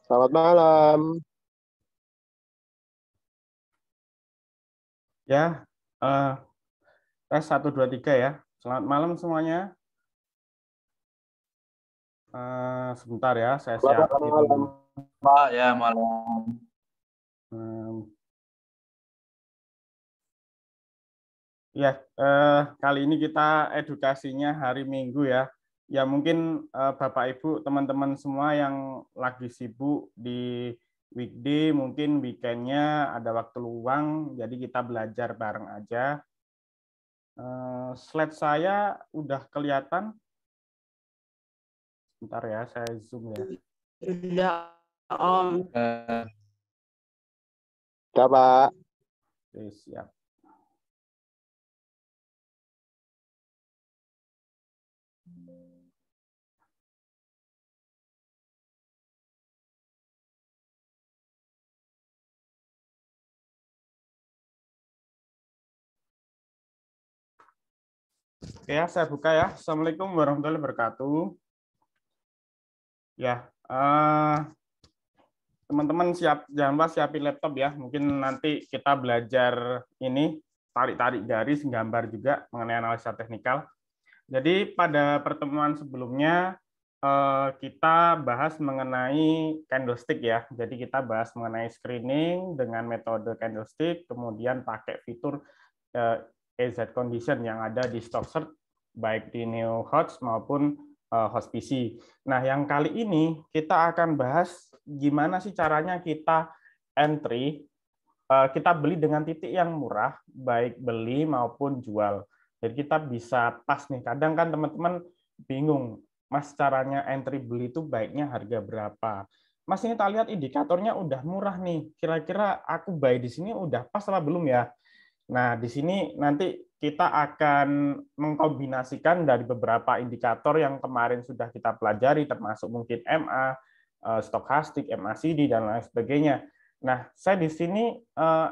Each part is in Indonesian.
Selamat malam. Ya, tes 1, 2, 3 ya. Selamat malam semuanya. Sebentar ya, saya Selamat siapin. malam, Pak. Ya, malam. Ya, kali ini kita edukasinya hari Minggu ya. Ya mungkin Bapak Ibu, teman-teman semua yang lagi sibuk di weekday, mungkin weekendnya ada waktu luang, jadi kita belajar bareng aja. Slide saya udah kelihatan. Bentar ya, saya zoom ya. Sudah Om. ya Pak. Oke, siap. Oke ya, saya buka ya. Assalamualaikum warahmatullahi wabarakatuh. Ya, teman-teman jangan lupa siapin laptop ya. Mungkin nanti kita belajar ini tarik-tarik garis, gambar juga mengenai analisa teknikal. Jadi pada pertemuan sebelumnya kita bahas mengenai candlestick ya. Jadi kita bahas mengenai screening dengan metode candlestick, kemudian pakai fitur EZ condition yang ada di StockSearch baik di NeoHodge maupun Hospisi. Nah, yang kali ini kita akan bahas gimana sih caranya kita entry, kita beli dengan titik yang murah, baik beli maupun jual. Jadi kita bisa pas nih. Kadang kan teman-teman bingung, Mas caranya entry beli itu baiknya harga berapa? Mas ini tak lihat indikatornya udah murah nih. Kira-kira aku buy di sini udah pas apa belum ya? Nah, di sini nanti kita akan mengkombinasikan dari beberapa indikator yang kemarin sudah kita pelajari, termasuk mungkin MA, stokastik, MACD, dan lain sebagainya. Nah, saya di sini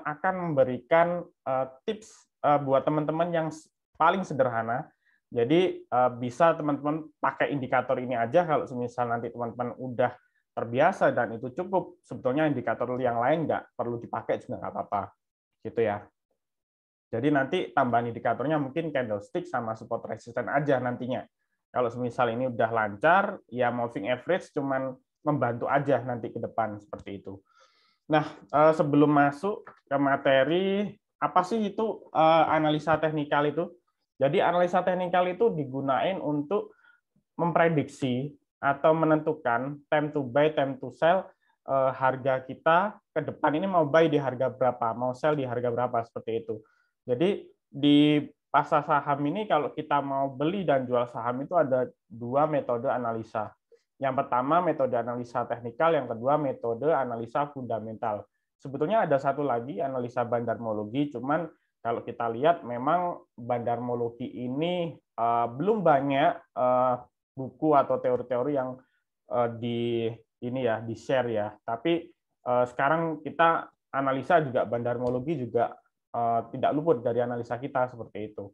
akan memberikan tips buat teman-teman yang paling sederhana. Jadi bisa teman-teman pakai indikator ini aja kalau misal nanti teman-teman udah terbiasa dan itu cukup. Sebetulnya indikator yang lain nggak perlu dipakai juga nggak apa-apa, gitu ya. Jadi nanti tambahan indikatornya mungkin candlestick sama support resistance aja nantinya. Kalau misal ini udah lancar, ya moving average cuman membantu aja nanti ke depan seperti itu. Nah, sebelum masuk ke materi, apa sih itu analisa teknikal itu? Jadi analisa teknikal itu digunakan untuk memprediksi atau menentukan time to buy, time to sell harga kita ke depan ini mau buy di harga berapa, mau sell di harga berapa, seperti itu. Jadi di pasar saham ini kalau kita mau beli dan jual saham itu ada dua metode analisa. Yang pertama metode analisa teknikal, yang kedua metode analisa fundamental. Sebetulnya ada satu lagi analisa bandarmologi, cuman kalau kita lihat memang bandarmologi ini belum banyak buku atau teori-teori yang di share ya. Tapi sekarang kita analisa juga bandarmologi juga tidak luput dari analisa kita seperti itu.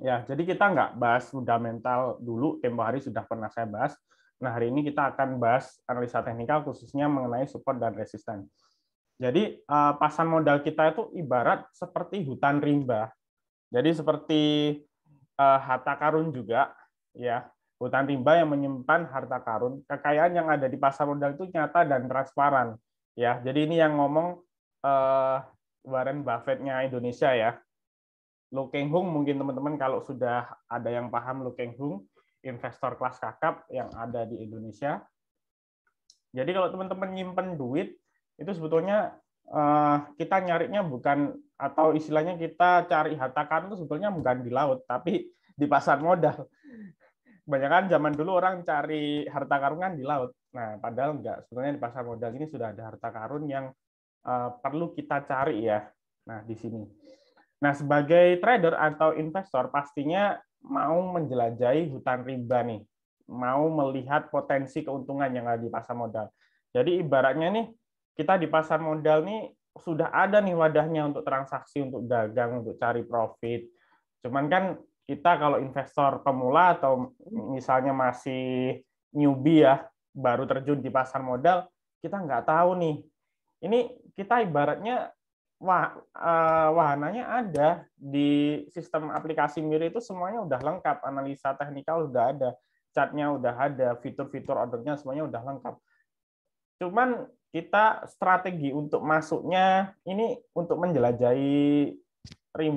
Ya, jadi kita nggak bahas fundamental dulu, tempo hari sudah pernah saya bahas. Nah, hari ini kita akan bahas analisa teknikal khususnya mengenai support dan resisten. Jadi pasar modal kita itu ibarat seperti hutan rimba. Jadi seperti harta karun juga, ya. Hutan rimba yang menyimpan harta karun, kekayaan yang ada di pasar modal itu nyata dan transparan, ya. Jadi ini yang ngomong Warren Buffett-nya Indonesia ya. Lo Keng Hung mungkin teman-teman kalau sudah ada yang paham Lo Keng Hung, investor kelas kakap yang ada di Indonesia. Jadi kalau teman-teman nyimpen duit itu sebetulnya kita nyarinya bukan, atau istilahnya kita cari harta karun itu sebetulnya bukan di laut, tapi di pasar modal. Kebanyakan zaman dulu orang cari harta karun kan di laut. Nah, padahal enggak. Sebenarnya di pasar modal ini sudah ada harta karun yang perlu kita cari ya. Nah, di sini. Nah, sebagai trader atau investor pastinya mau menjelajahi hutan rimba nih, mau melihat potensi keuntungan yang ada di pasar modal. Jadi ibaratnya nih, kita di pasar modal nih sudah ada nih wadahnya untuk transaksi, untuk dagang, untuk cari profit. Cuman kan kita kalau investor pemula atau misalnya masih newbie ya, baru terjun di pasar modal, kita nggak tahu nih. Ini kita ibaratnya wahananya ada di sistem aplikasi Miri itu, semuanya udah lengkap, analisa teknikal udah ada, chartnya udah ada, fitur-fitur ordernya semuanya udah lengkap. Cuman kita strategi untuk masuknya ini untuk menjelajahi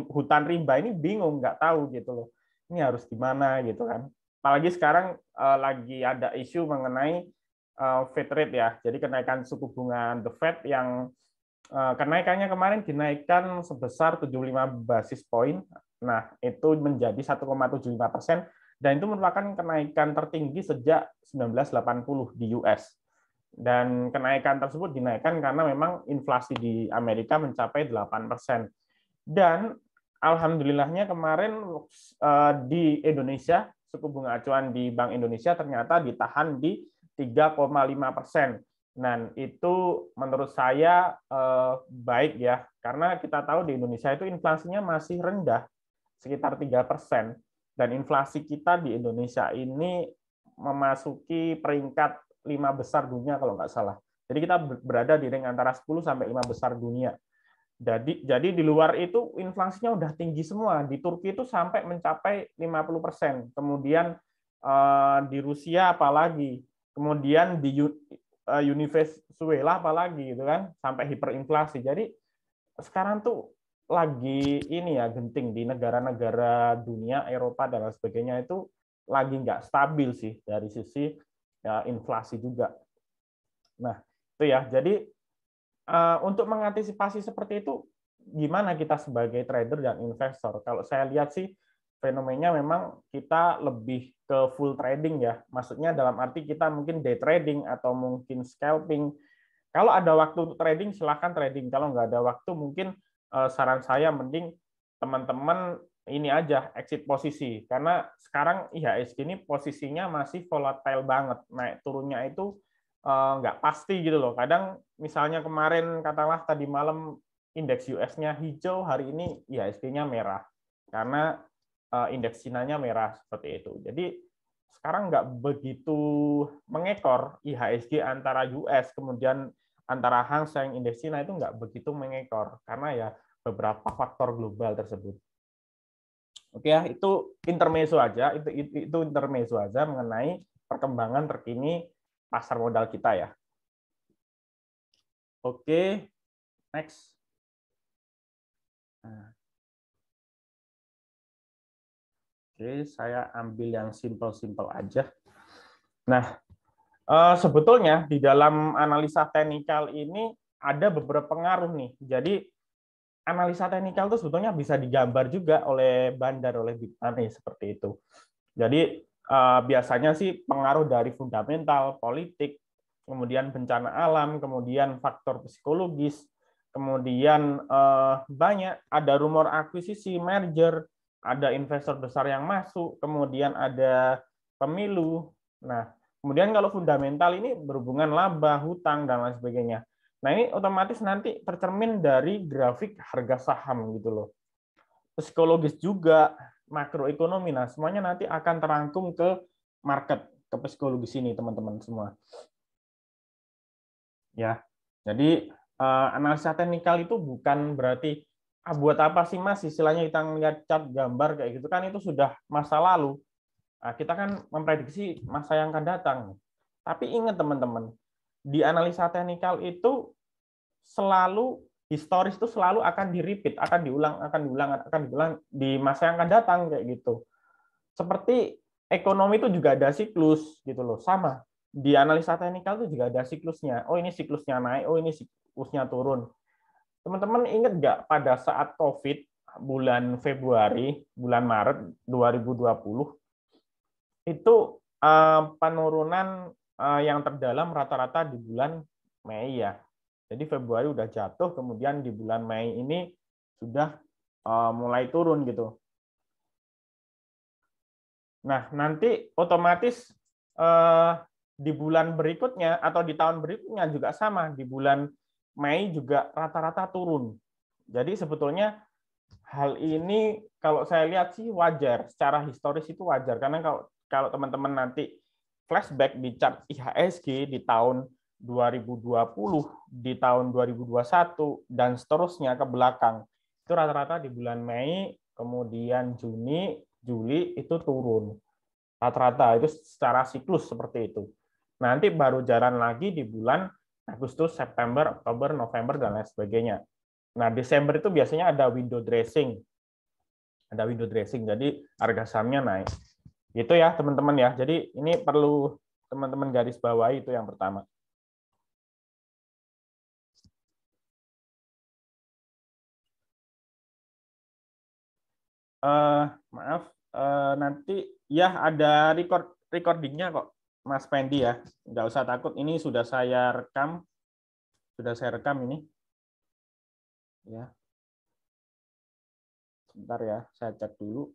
hutan rimba ini bingung, nggak tahu gitu loh. Ini harus gimana gitu kan. Apalagi sekarang lagi ada isu mengenai Fed rate ya. Jadi kenaikan suku bunga The Fed yang kenaikannya kemarin dinaikkan sebesar 75 basis point. Nah, itu menjadi 1,75%, dan itu merupakan kenaikan tertinggi sejak 1980 di US. Dan kenaikan tersebut dinaikkan karena memang inflasi di Amerika mencapai 8%. Dan alhamdulillahnya kemarin di Indonesia, suku bunga acuan di Bank Indonesia ternyata ditahan di 3,5%. Dan itu menurut saya baik ya, karena kita tahu di Indonesia itu inflasinya masih rendah, sekitar 3%. Dan inflasi kita di Indonesia ini memasuki peringkat 5 besar dunia kalau nggak salah. Jadi kita berada di ring antara 10 sampai 5 besar dunia. Jadi di luar itu inflasinya udah tinggi semua. Di Turki itu sampai mencapai 50%. Kemudian di Rusia apalagi. Kemudian di Venezuela apalagi gitu kan, sampai hiperinflasi. Jadi sekarang tuh lagi ini ya, genting di negara-negara dunia, Eropa dan lain sebagainya itu lagi nggak stabil sih dari sisi ya, inflasi juga. Nah, itu ya. Jadi untuk mengantisipasi seperti itu, gimana kita sebagai trader dan investor? Kalau saya lihat sih, fenomenanya memang kita lebih ke full trading ya. Maksudnya dalam arti kita mungkin day trading atau mungkin scalping. Kalau ada waktu untuk trading, silakan trading. Kalau nggak ada waktu, mungkin saran saya mending teman-teman ini aja exit posisi, karena sekarang IHSG ini posisinya masih volatile banget, naik turunnya itu nggak pasti gitu loh. Kadang misalnya kemarin katakanlah tadi malam indeks US-nya hijau, hari ini IHSG-nya merah karena indeks Cina-nya merah seperti itu. Jadi sekarang nggak begitu mengekor IHSG antara US kemudian antara Hang Seng indeks Cina itu nggak begitu mengekor karena ya beberapa faktor global tersebut. Oke ya, itu intermezzo aja, itu intermezzo aja mengenai perkembangan terkini pasar modal kita ya. Oke, next. Nah. Oke, saya ambil yang simple-simple aja. Nah, sebetulnya di dalam analisa teknikal ini ada beberapa pengaruh nih. Jadi analisa teknikal itu sebetulnya bisa digambar juga oleh Bandar, oleh Big Money seperti itu. Jadi biasanya sih pengaruh dari fundamental, politik, kemudian bencana alam, kemudian faktor psikologis, kemudian banyak ada rumor akuisisi, merger, ada investor besar yang masuk, kemudian ada pemilu. Nah, kemudian kalau fundamental ini berhubungan laba, hutang, dan lain sebagainya. Nah, ini otomatis nanti tercermin dari grafik harga saham gitu loh. Psikologis juga, makroekonomi. Nah, semuanya nanti akan terangkum ke market, ke psikologis ini, teman-teman semua. Ya, jadi analisa teknikal itu bukan berarti buat apa sih Mas istilahnya kita ngelihat chart gambar kayak gitu kan, itu sudah masa lalu. Nah, kita kan memprediksi masa yang akan datang. Tapi ingat teman-teman, di analisa teknikal itu selalu historis itu selalu akan di-repeat, akan diulang di masa yang akan datang kayak gitu. Seperti ekonomi itu juga ada siklus gitu loh, sama. Di analisa teknikal itu juga ada siklusnya. Oh, ini siklusnya naik, oh ini siklusnya turun. Teman-teman ingat nggak pada saat COVID bulan Februari, bulan Maret 2020 itu penurunan yang terdalam rata-rata di bulan Mei ya. Jadi Februari udah jatuh, kemudian di bulan Mei ini sudah mulai turun gitu. Nah, nanti otomatis di bulan berikutnya atau di tahun berikutnya juga sama, di bulan Mei juga rata-rata turun. Jadi sebetulnya hal ini kalau saya lihat sih wajar, secara historis itu wajar, karena kalau teman-teman nanti flashback di chart IHSG di tahun 2020, di tahun 2021 dan seterusnya ke belakang, itu rata-rata di bulan Mei, kemudian Juni, Juli itu turun. Rata-rata itu secara siklus seperti itu. Nanti baru jalan lagi di bulan Agustus, September, Oktober, November, dan lain sebagainya. Nah, Desember itu biasanya ada window dressing. Ada window dressing, jadi harga sahamnya naik. Itu ya, teman-teman ya. Jadi ini perlu teman-teman garis bawahi, itu yang pertama. Maaf, nanti ya ada recordingnya kok, Mas Pendi ya. Nggak usah takut, ini sudah saya rekam. Sudah saya rekam ini. Ya. Sebentar ya, saya cek dulu.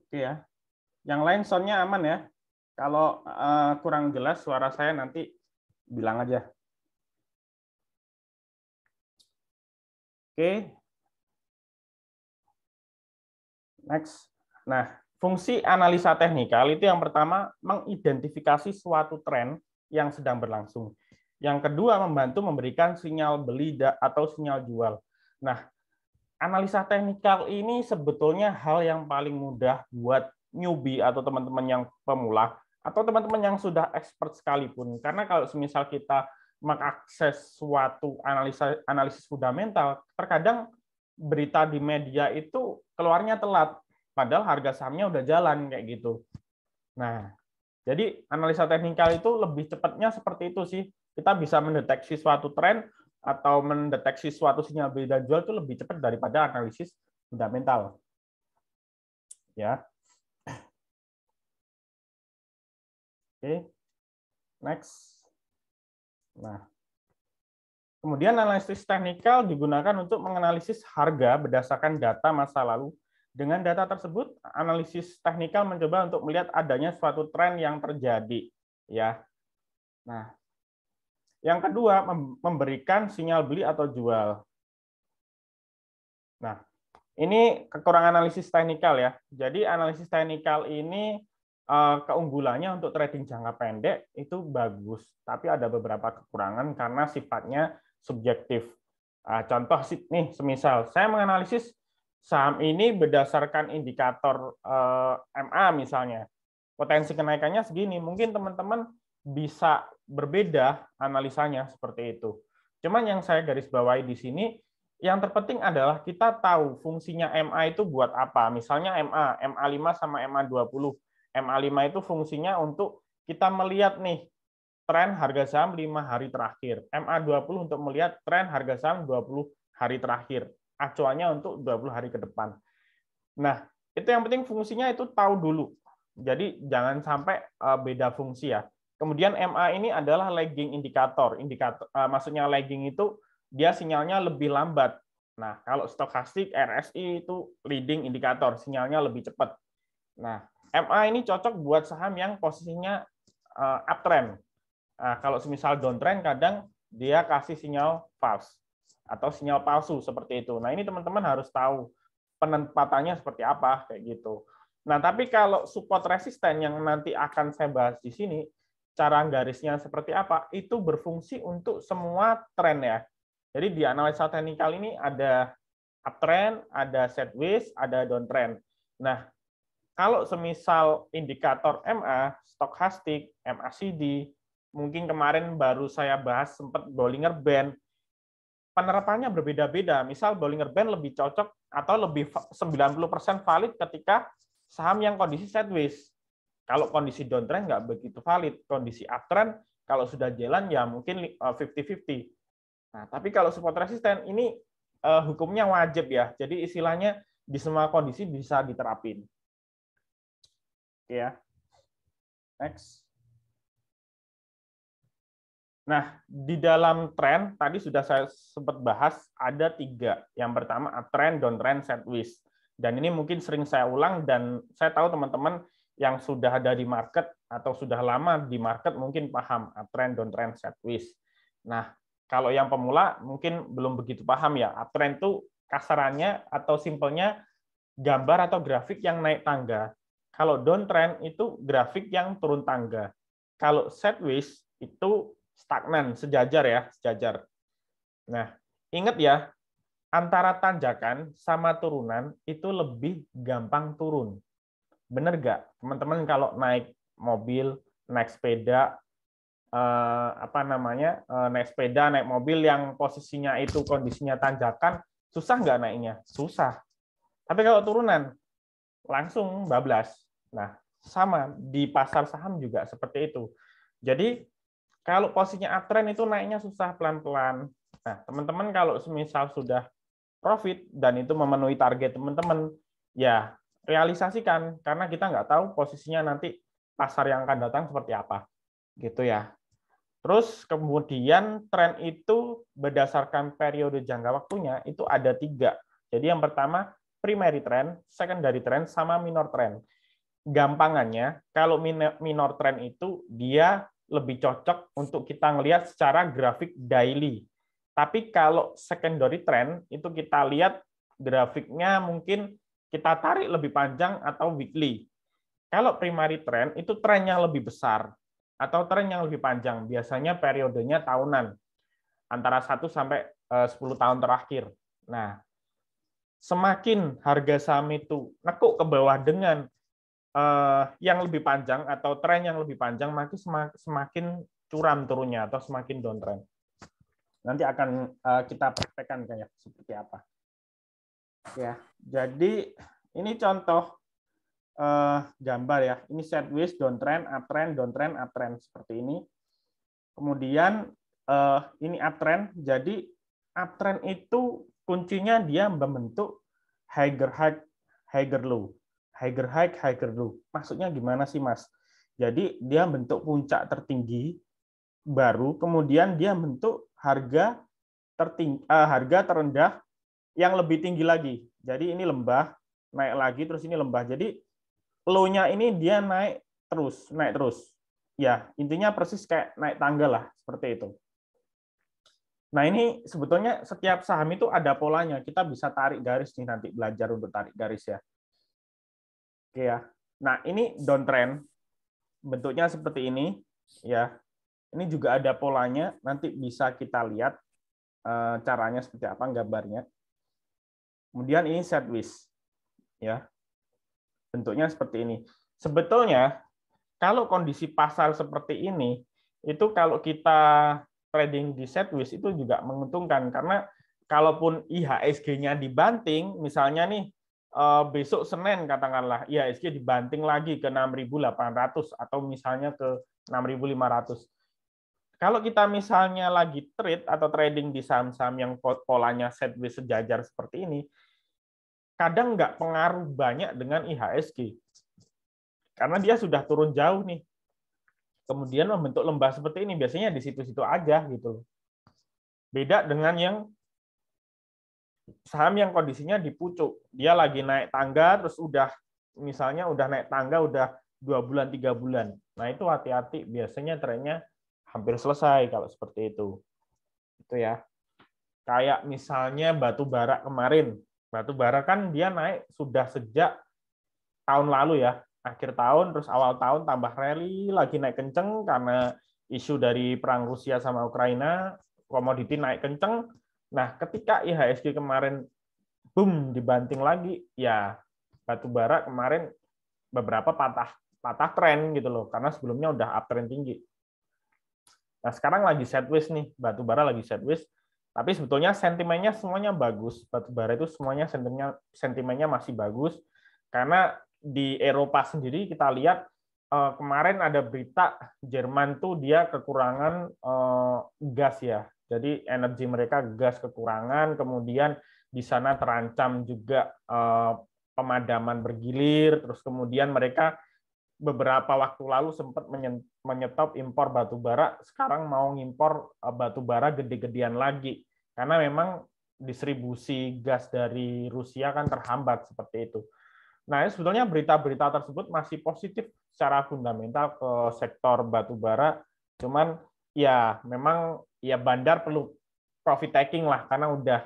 Oke ya. Yang lain soundnya aman ya. Kalau kurang jelas suara saya nanti bilang aja. Oke. Next. Nah, fungsi analisa teknikal itu yang pertama mengidentifikasi suatu tren yang sedang berlangsung. Yang kedua membantu memberikan sinyal beli atau sinyal jual. Nah, analisa teknikal ini sebetulnya hal yang paling mudah buat newbie atau teman-teman yang pemula atau teman-teman yang sudah expert sekalipun. Karena kalau semisal kita mengakses suatu analisis fundamental, terkadang berita di media itu keluarnya telat, padahal harga sahamnya udah jalan kayak gitu. Nah, jadi analisa teknikal itu lebih cepatnya seperti itu sih. Kita bisa mendeteksi suatu tren atau mendeteksi suatu sinyal beli dan jual itu lebih cepat daripada analisis fundamental. Ya. Oke. Next. Nah, kemudian analisis teknikal digunakan untuk menganalisis harga berdasarkan data masa lalu. Dengan data tersebut, analisis teknikal mencoba untuk melihat adanya suatu tren yang terjadi. Ya. Nah, yang kedua, memberikan sinyal beli atau jual. Nah, ini kekurangan analisis teknikal ya. Jadi analisis teknikal ini keunggulannya untuk trading jangka pendek itu bagus, tapi ada beberapa kekurangan karena sifatnya subjektif. Contoh nih, semisal saya menganalisis saham ini berdasarkan indikator MA misalnya, potensi kenaikannya segini, mungkin teman-teman bisa berbeda analisanya seperti itu. Cuman yang saya garis bawahi di sini, yang terpenting adalah kita tahu fungsinya MA itu buat apa. Misalnya MA5 sama MA20. MA5 itu fungsinya untuk kita melihat nih tren harga saham 5 hari terakhir. MA20 untuk melihat tren harga saham 20 hari terakhir. Acuannya untuk 20 hari ke depan. Nah, itu yang penting fungsinya itu tahu dulu. Jadi jangan sampai beda fungsi ya. Kemudian MA ini adalah lagging indikator. Maksudnya lagging itu dia sinyalnya lebih lambat. Nah, kalau stokastik RSI itu leading indikator, sinyalnya lebih cepat. Nah, MA ini cocok buat saham yang posisinya uptrend. Nah, kalau semisal downtrend kadang dia kasih sinyal false atau sinyal palsu seperti itu. Nah, ini teman-teman harus tahu penempatannya seperti apa kayak gitu. Nah, tapi kalau support resisten yang nanti akan saya bahas di sini, cara garisnya seperti apa, itu berfungsi untuk semua tren ya. Jadi di analisa teknikal ini ada uptrend, ada sideways, ada downtrend. Nah, kalau semisal indikator MA, stokastik, MACD, mungkin kemarin baru saya bahas sempat Bollinger Band, penerapannya berbeda-beda. Misal Bollinger Band lebih cocok atau lebih 90% valid ketika saham yang kondisi sideways. Kalau kondisi downtrend nggak begitu valid. Kondisi uptrend kalau sudah jalan ya mungkin 50-50. Nah, tapi kalau support resisten ini hukumnya wajib ya. Jadi istilahnya di semua kondisi bisa diterapin. Oke ya. Next. Nah, di dalam tren, tadi sudah saya sempat bahas, ada 3. Yang pertama, uptrend, downtrend, sideways. Dan ini mungkin sering saya ulang, dan saya tahu teman-teman yang sudah ada di market atau sudah lama di market mungkin paham uptrend, downtrend, sideways. Nah, kalau yang pemula mungkin belum begitu paham ya. Uptrend itu kasarannya atau simpelnya gambar atau grafik yang naik tangga. Kalau downtrend itu grafik yang turun tangga. Kalau sideways itu stagnan, sejajar ya, sejajar. Nah, ingat ya, antara tanjakan sama turunan itu lebih gampang turun. Bener nggak? Teman-teman kalau naik mobil, naik sepeda, naik sepeda, naik mobil yang posisinya itu kondisinya tanjakan, susah nggak naiknya? Susah. Tapi kalau turunan, langsung bablas. Nah, sama di pasar saham juga seperti itu. Jadi, kalau posisinya uptrend itu naiknya susah, pelan-pelan. Nah, teman-teman kalau semisal sudah profit dan itu memenuhi target teman-teman, ya realisasikan, karena kita nggak tahu posisinya nanti pasar yang akan datang seperti apa. Gitu ya. Terus kemudian tren itu berdasarkan periode jangka waktunya itu ada 3. Jadi yang pertama primary trend, secondary trend, sama minor trend. Gampangannya, kalau minor trend itu dia lebih cocok untuk kita ngelihat secara grafik daily. Tapi kalau secondary trend itu kita lihat grafiknya mungkin kita tarik lebih panjang atau weekly. Kalau primary trend itu trennya lebih besar atau tren yang lebih panjang, biasanya periodenya tahunan, antara 1 sampai 10 tahun terakhir. Nah, semakin harga saham itu nekuk ke bawah dengan yang lebih panjang atau tren yang lebih panjang, makin semakin curam turunnya atau semakin downtrend. Nanti akan kita praktekkan kayak seperti apa. Ya, jadi ini contoh gambar ya. Ini sideways, downtrend, uptrend seperti ini. Kemudian ini uptrend. Jadi uptrend itu kuncinya dia membentuk higher high, higher low. Higher high, higher low. Maksudnya gimana sih, Mas? Jadi dia bentuk puncak tertinggi baru, kemudian dia bentuk harga terendah yang lebih tinggi lagi. Jadi ini lembah, naik lagi, terus ini lembah. Jadi low-nya ini dia naik terus. Ya, intinya persis kayak naik tangga lah, seperti itu. Nah, ini sebetulnya setiap saham itu ada polanya. Kita bisa tarik garis nih, nanti belajar untuk tarik garis ya. Oke ya. Nah, ini downtrend. Bentuknya seperti ini ya. Ini juga ada polanya, nanti bisa kita lihat caranya seperti apa gambarnya. Kemudian ini sideways. Ya. Bentuknya seperti ini. Sebetulnya kalau kondisi pasar seperti ini, itu kalau kita trading di sideways itu juga menguntungkan, karena kalaupun IHSG-nya dibanting, misalnya nih besok Senin katakanlah IHSG dibanting lagi ke 6.800 atau misalnya ke 6.500. Kalau kita misalnya lagi trade atau trading di saham-saham yang polanya sideways sejajar seperti ini, kadang nggak pengaruh banyak dengan IHSG. Karena dia sudah turun jauh nih. Kemudian membentuk lembah seperti ini, biasanya di situ-situ aja gitu. Beda dengan yang saham yang kondisinya di pucuk. Dia lagi naik tangga, terus misalnya udah naik tangga, udah 2 bulan, 3 bulan. Nah itu hati-hati, biasanya trennya hampir selesai kalau seperti itu. Itu ya. Kayak misalnya batu bara kemarin. Batu bara kan dia naik sudah sejak tahun lalu ya. Akhir tahun, terus awal tahun tambah rally, lagi naik kenceng karena isu dari perang Rusia sama Ukraina, komoditi naik kenceng. Nah, ketika IHSG kemarin boom dibanting lagi, ya batu bara kemarin beberapa patah tren gitu loh, karena sebelumnya udah uptrend tinggi. Nah, sekarang lagi sideways nih, batu bara lagi sideways, tapi sebetulnya sentimennya semuanya bagus. Batu bara itu semuanya sentimennya masih bagus, karena di Eropa sendiri kita lihat kemarin ada berita Jerman tuh dia kekurangan gas ya. Jadi energi mereka gas kekurangan, kemudian di sana terancam juga pemadaman bergilir, terus kemudian mereka beberapa waktu lalu sempat menyetop impor batu bara, sekarang mau ngimpor batu bara gede-gedean lagi. Karena memang distribusi gas dari Rusia kan terhambat seperti itu. Nah, sebetulnya berita-berita tersebut masih positif secara fundamental ke sektor batu bara. Cuman ya memang ya bandar perlu profit taking lah, karena udah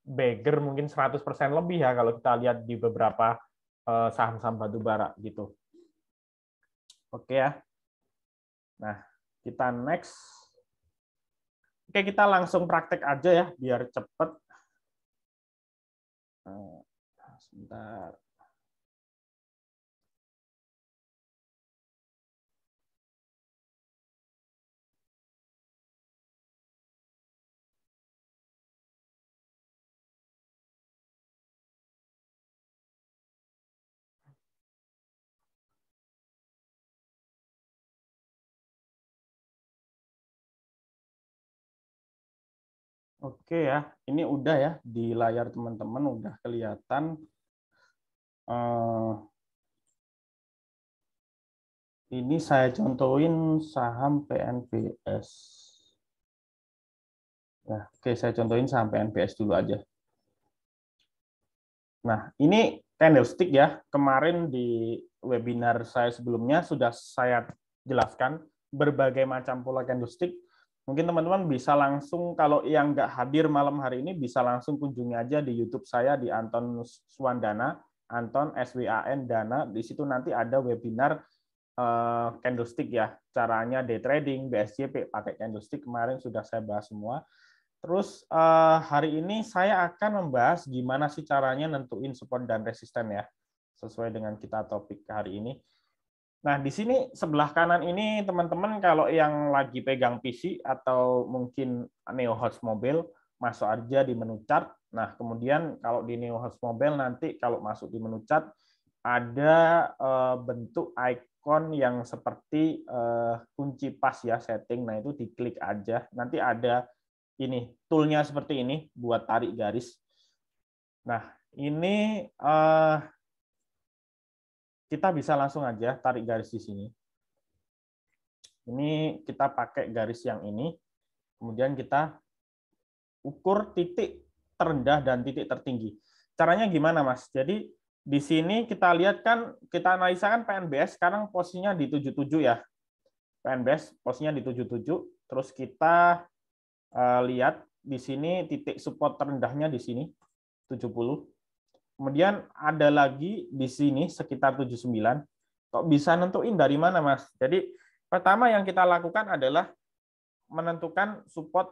beggar mungkin 100% lebih ya kalau kita lihat di beberapa saham-saham batu bara gitu. Oke ya. Nah, kita next. Oke, kita langsung praktek aja ya biar cepet. Sebentar. Oke ya, ini udah ya di layar teman-teman udah kelihatan. Ini saya contohin saham PNBS. Ya, oke, saya contohin saham PNBS dulu aja. Nah, ini candlestick ya. Kemarin di webinar saya sebelumnya sudah saya jelaskan berbagai macam pola candlestick. Mungkin teman-teman bisa langsung, kalau yang nggak hadir malam hari ini, bisa langsung kunjungi aja di YouTube saya di Anton Swandana, Anton SWAN Dana. Di situ nanti ada webinar candlestick ya, caranya day trading, BSJP pakai candlestick, kemarin sudah saya bahas semua. Terus hari ini saya akan membahas gimana sih caranya nentuin support dan resisten ya, sesuai dengan kita topik hari ini. Nah, di sini sebelah kanan ini teman-teman kalau yang lagi pegang PC atau mungkin Neo Host Mobile, masuk aja di menu chart. Nah, kemudian kalau di Neo Host Mobile nanti kalau masuk di menu chart ada bentuk icon yang seperti kunci pas ya, setting. Nah, itu diklik aja. Nanti ada ini toolnya seperti ini buat tarik garis. Nah, ini kita bisa langsung aja tarik garis di sini. Ini kita pakai garis yang ini, kemudian kita ukur titik terendah dan titik tertinggi. Caranya gimana, Mas? Jadi di sini kita lihat kan, kita analisa kan PNBS sekarang posisinya di 77 ya. PNBS posisinya di 77, terus kita lihat di sini titik support terendahnya di sini 70. Kemudian ada lagi di sini sekitar 79. Kok bisa nentuin dari mana, Mas? Jadi pertama yang kita lakukan adalah menentukan support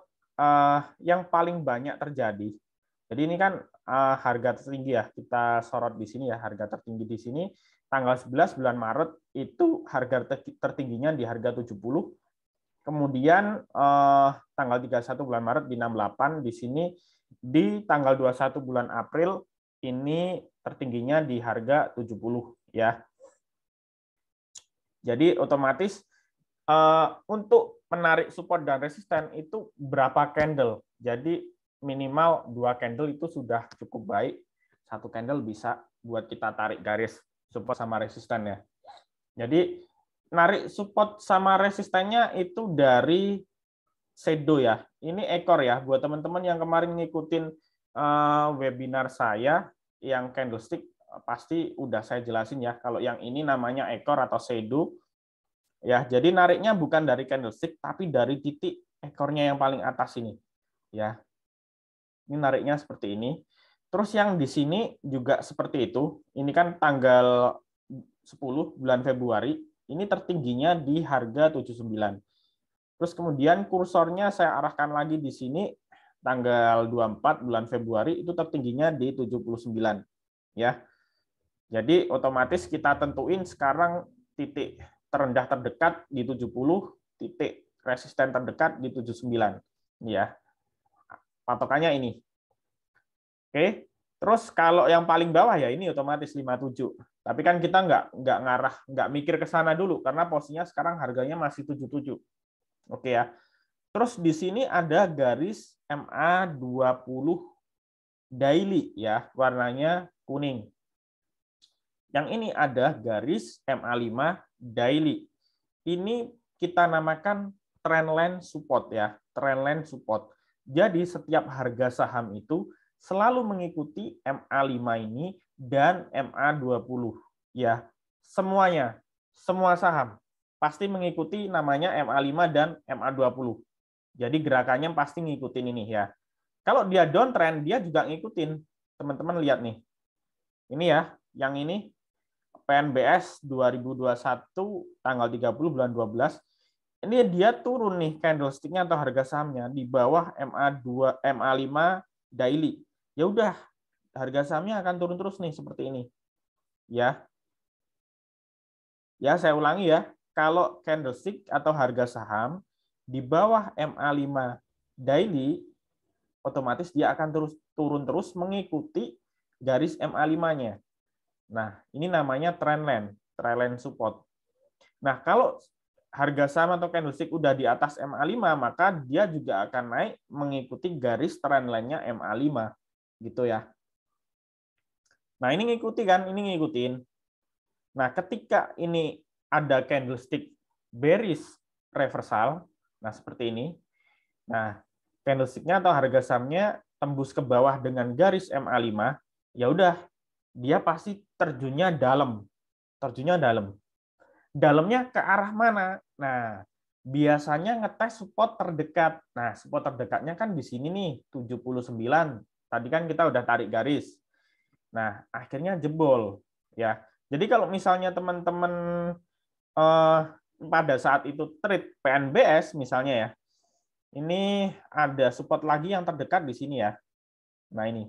yang paling banyak terjadi. Jadi ini kan harga tertinggi ya. Kita sorot di sini ya, harga tertinggi di sini tanggal 11 bulan Maret itu harga tertingginya di harga 70. Kemudian tanggal 31 bulan Maret di 68, di sini di tanggal 21 bulan April ini tertingginya di harga 70 ya. Jadi otomatis untuk menarik support dan resisten itu berapa candle. Jadi minimal 2 candle itu sudah cukup baik. 1 candle bisa buat kita tarik garis support sama resisten ya. Jadi narik support sama resistennya itu dari shadow ya. Ini ekor ya. Buat teman-teman yang kemarin ngikutin webinar saya yang candlestick pasti udah saya jelasin ya. Kalau yang ini namanya ekor atau shadow. Ya, jadi nariknya bukan dari candlestick tapi dari titik ekornya yang paling atas ini. Ya. Ini nariknya seperti ini. Terus yang di sini juga seperti itu. Ini kan tanggal 10 bulan Februari, ini tertingginya di harga 79. Terus kemudian kursornya saya arahkan lagi di sini tanggal 24 bulan Februari itu tertingginya di 79 ya. Jadi otomatis kita tentuin sekarang titik terendah terdekat di 70, titik resisten terdekat di 79 ya. Patokannya ini. Oke. Terus kalau yang paling bawah ya ini otomatis 57. Tapi kan kita nggak mikir ke sana dulu karena posisinya sekarang harganya masih 77. Oke ya. Terus di sini ada garis MA20 daily ya, warnanya kuning. Yang ini ada garis MA5 daily. Ini kita namakan trendline support ya, trendline support. Jadi setiap harga saham itu selalu mengikuti MA5 ini dan MA20 ya. Semuanya, semua saham pasti mengikuti namanya MA5 dan MA20. Jadi gerakannya pasti ngikutin ini ya. Kalau dia downtrend, dia juga ngikutin. Teman-teman lihat nih. Ini ya, yang ini PNBS 2021 tanggal 30 bulan 12. Ini dia turun nih candlestick-nya atau harga sahamnya di bawah MA5 daily. Ya udah, harga sahamnya akan turun terus nih seperti ini. Ya. Ya, saya ulangi ya. Kalau candlestick atau harga saham di bawah MA5 daily, otomatis dia akan terus turun terus mengikuti garis MA5-nya. Nah, ini namanya trendline support. Nah, kalau harga saham atau candlestick udah di atas MA5, maka dia juga akan naik mengikuti garis trendline-nya MA5. Gitu ya. Nah, ini ngikuti kan? Ini ngikutin. Nah, ketika ini ada candlestick bearish reversal, nah seperti ini. Nah, candlestick-nya atau harga sahamnya tembus ke bawah dengan garis MA5, ya udah, dia pasti terjunnya dalam. Terjunnya dalam. Dalamnya ke arah mana? Nah, biasanya ngetes support terdekat. Nah, support terdekatnya kan di sini nih, 79. Tadi kan kita udah tarik garis. Nah, akhirnya jebol. Ya. Jadi kalau misalnya teman-teman pada saat itu trade PNBS misalnya ya, ini ada support lagi yang terdekat di sini ya. Nah, ini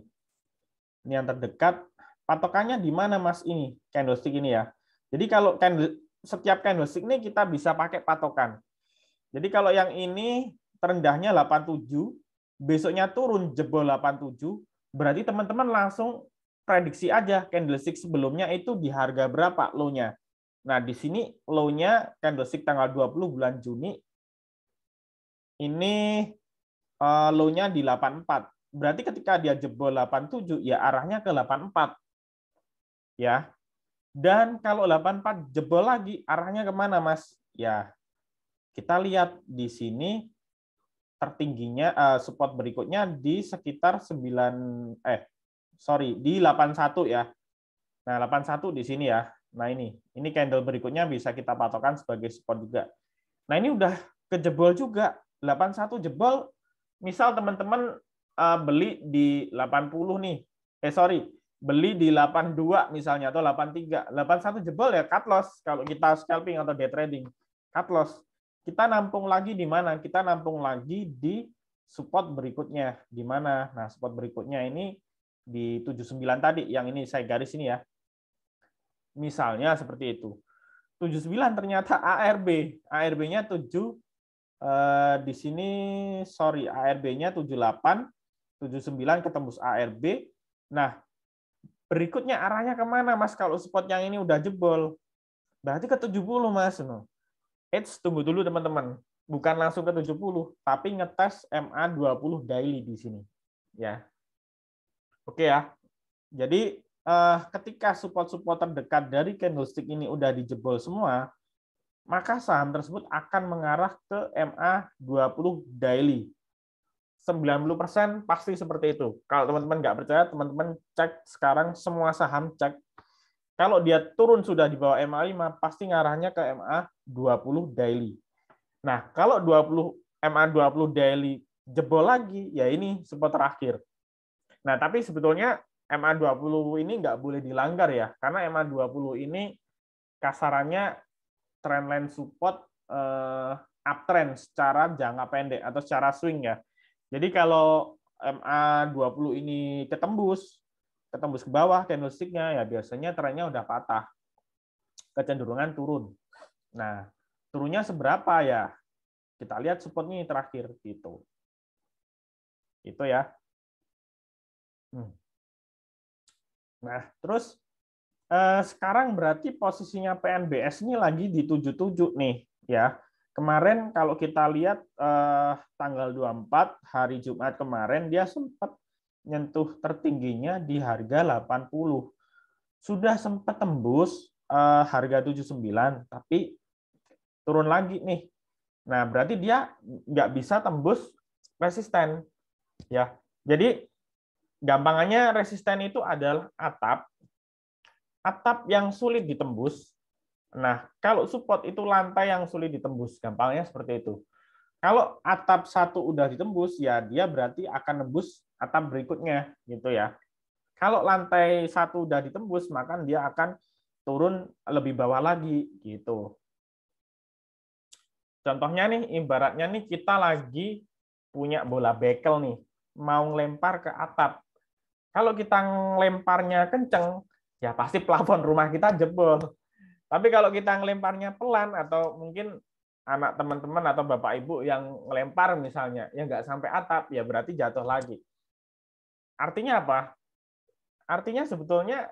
yang terdekat. Patokannya di mana, Mas? Ini candlestick ini ya. Jadi kalau setiap candlestick ini kita bisa pakai patokan. Jadi kalau yang ini terendahnya 87, besoknya turun jebol 87, berarti teman-teman langsung prediksi aja candlestick sebelumnya itu di harga berapa low-nya. Nah, di sini low-nya candlestick tanggal 20 bulan Juni ini low-nya di 84. Berarti ketika dia jebol 87 ya arahnya ke 84. Ya. Dan kalau 84 jebol lagi arahnya kemana, Mas? Ya. Kita lihat di sini tertingginya support berikutnya di sekitar di 81 ya. Nah, 81 di sini ya. Nah, ini candle berikutnya bisa kita patokan sebagai support juga. Nah, ini udah kejebol juga. 81 jebol, misal teman-teman beli di 80 nih. Beli di 82 misalnya atau 83. 81 jebol ya cut loss kalau kita scalping atau day trading. Cut loss. Kita nampung lagi di mana? Kita nampung lagi di support berikutnya. Di mana? Nah, support berikutnya ini di 79 tadi, yang ini saya garis ini ya. Misalnya seperti itu. 79 ternyata ARB. ARB-nya 7 di sini ARB-nya 78, 79 ketembus ARB. Nah, berikutnya arahnya kemana, Mas? Kalau spot yang ini udah jebol, berarti ke 70, Mas. Tunggu dulu, teman-teman. Bukan langsung ke 70, tapi ngetes MA20 daily di sini. Ya. Oke ya. Jadi, ketika support-support terdekat dari candlestick ini udah dijebol semua, maka saham tersebut akan mengarah ke MA20 daily. 90% pasti seperti itu. Kalau teman-teman nggak percaya, teman-teman cek sekarang semua saham, cek. Kalau dia turun sudah di bawah MA5, pasti ngarahnya ke MA20 daily. Nah, kalau MA20 daily jebol lagi, ya ini support terakhir. Nah, tapi sebetulnya MA20 ini nggak boleh dilanggar ya, karena MA20 ini kasarannya trendline support uptrend secara jangka pendek atau secara swing ya. Jadi kalau MA20 ini ketembus ke bawah candlestick-nya, ya biasanya trennya udah patah, kecenderungan turun. Nah, turunnya seberapa ya? Kita lihat supportnya terakhir gitu. Itu ya. Nah, terus sekarang berarti posisinya PNBS ini lagi di 77 nih ya. Kemarin kalau kita lihat tanggal 24 hari Jumat kemarin dia sempat nyentuh tertingginya di harga 80. sudah sempat tembus harga 79, tapi turun lagi nih. Nah, berarti dia nggak bisa tembus resisten. Ya, jadi gampangannya resisten itu adalah atap yang sulit ditembus. Nah, kalau support itu lantai yang sulit ditembus, gampangnya seperti itu. Kalau atap satu udah ditembus, ya dia berarti akan nembus atap berikutnya, gitu ya. Kalau lantai satu udah ditembus, maka dia akan turun lebih bawah lagi, gitu. Contohnya nih, ibaratnya nih kita lagi punya bola bekel nih, mau ngelempar ke atap. Kalau kita ngelemparnya kenceng, ya pasti plafon rumah kita jebol. Tapi kalau kita ngelemparnya pelan, atau mungkin anak teman-teman atau bapak ibu yang ngelempar misalnya, ya nggak sampai atap, ya berarti jatuh lagi. Artinya apa? Artinya sebetulnya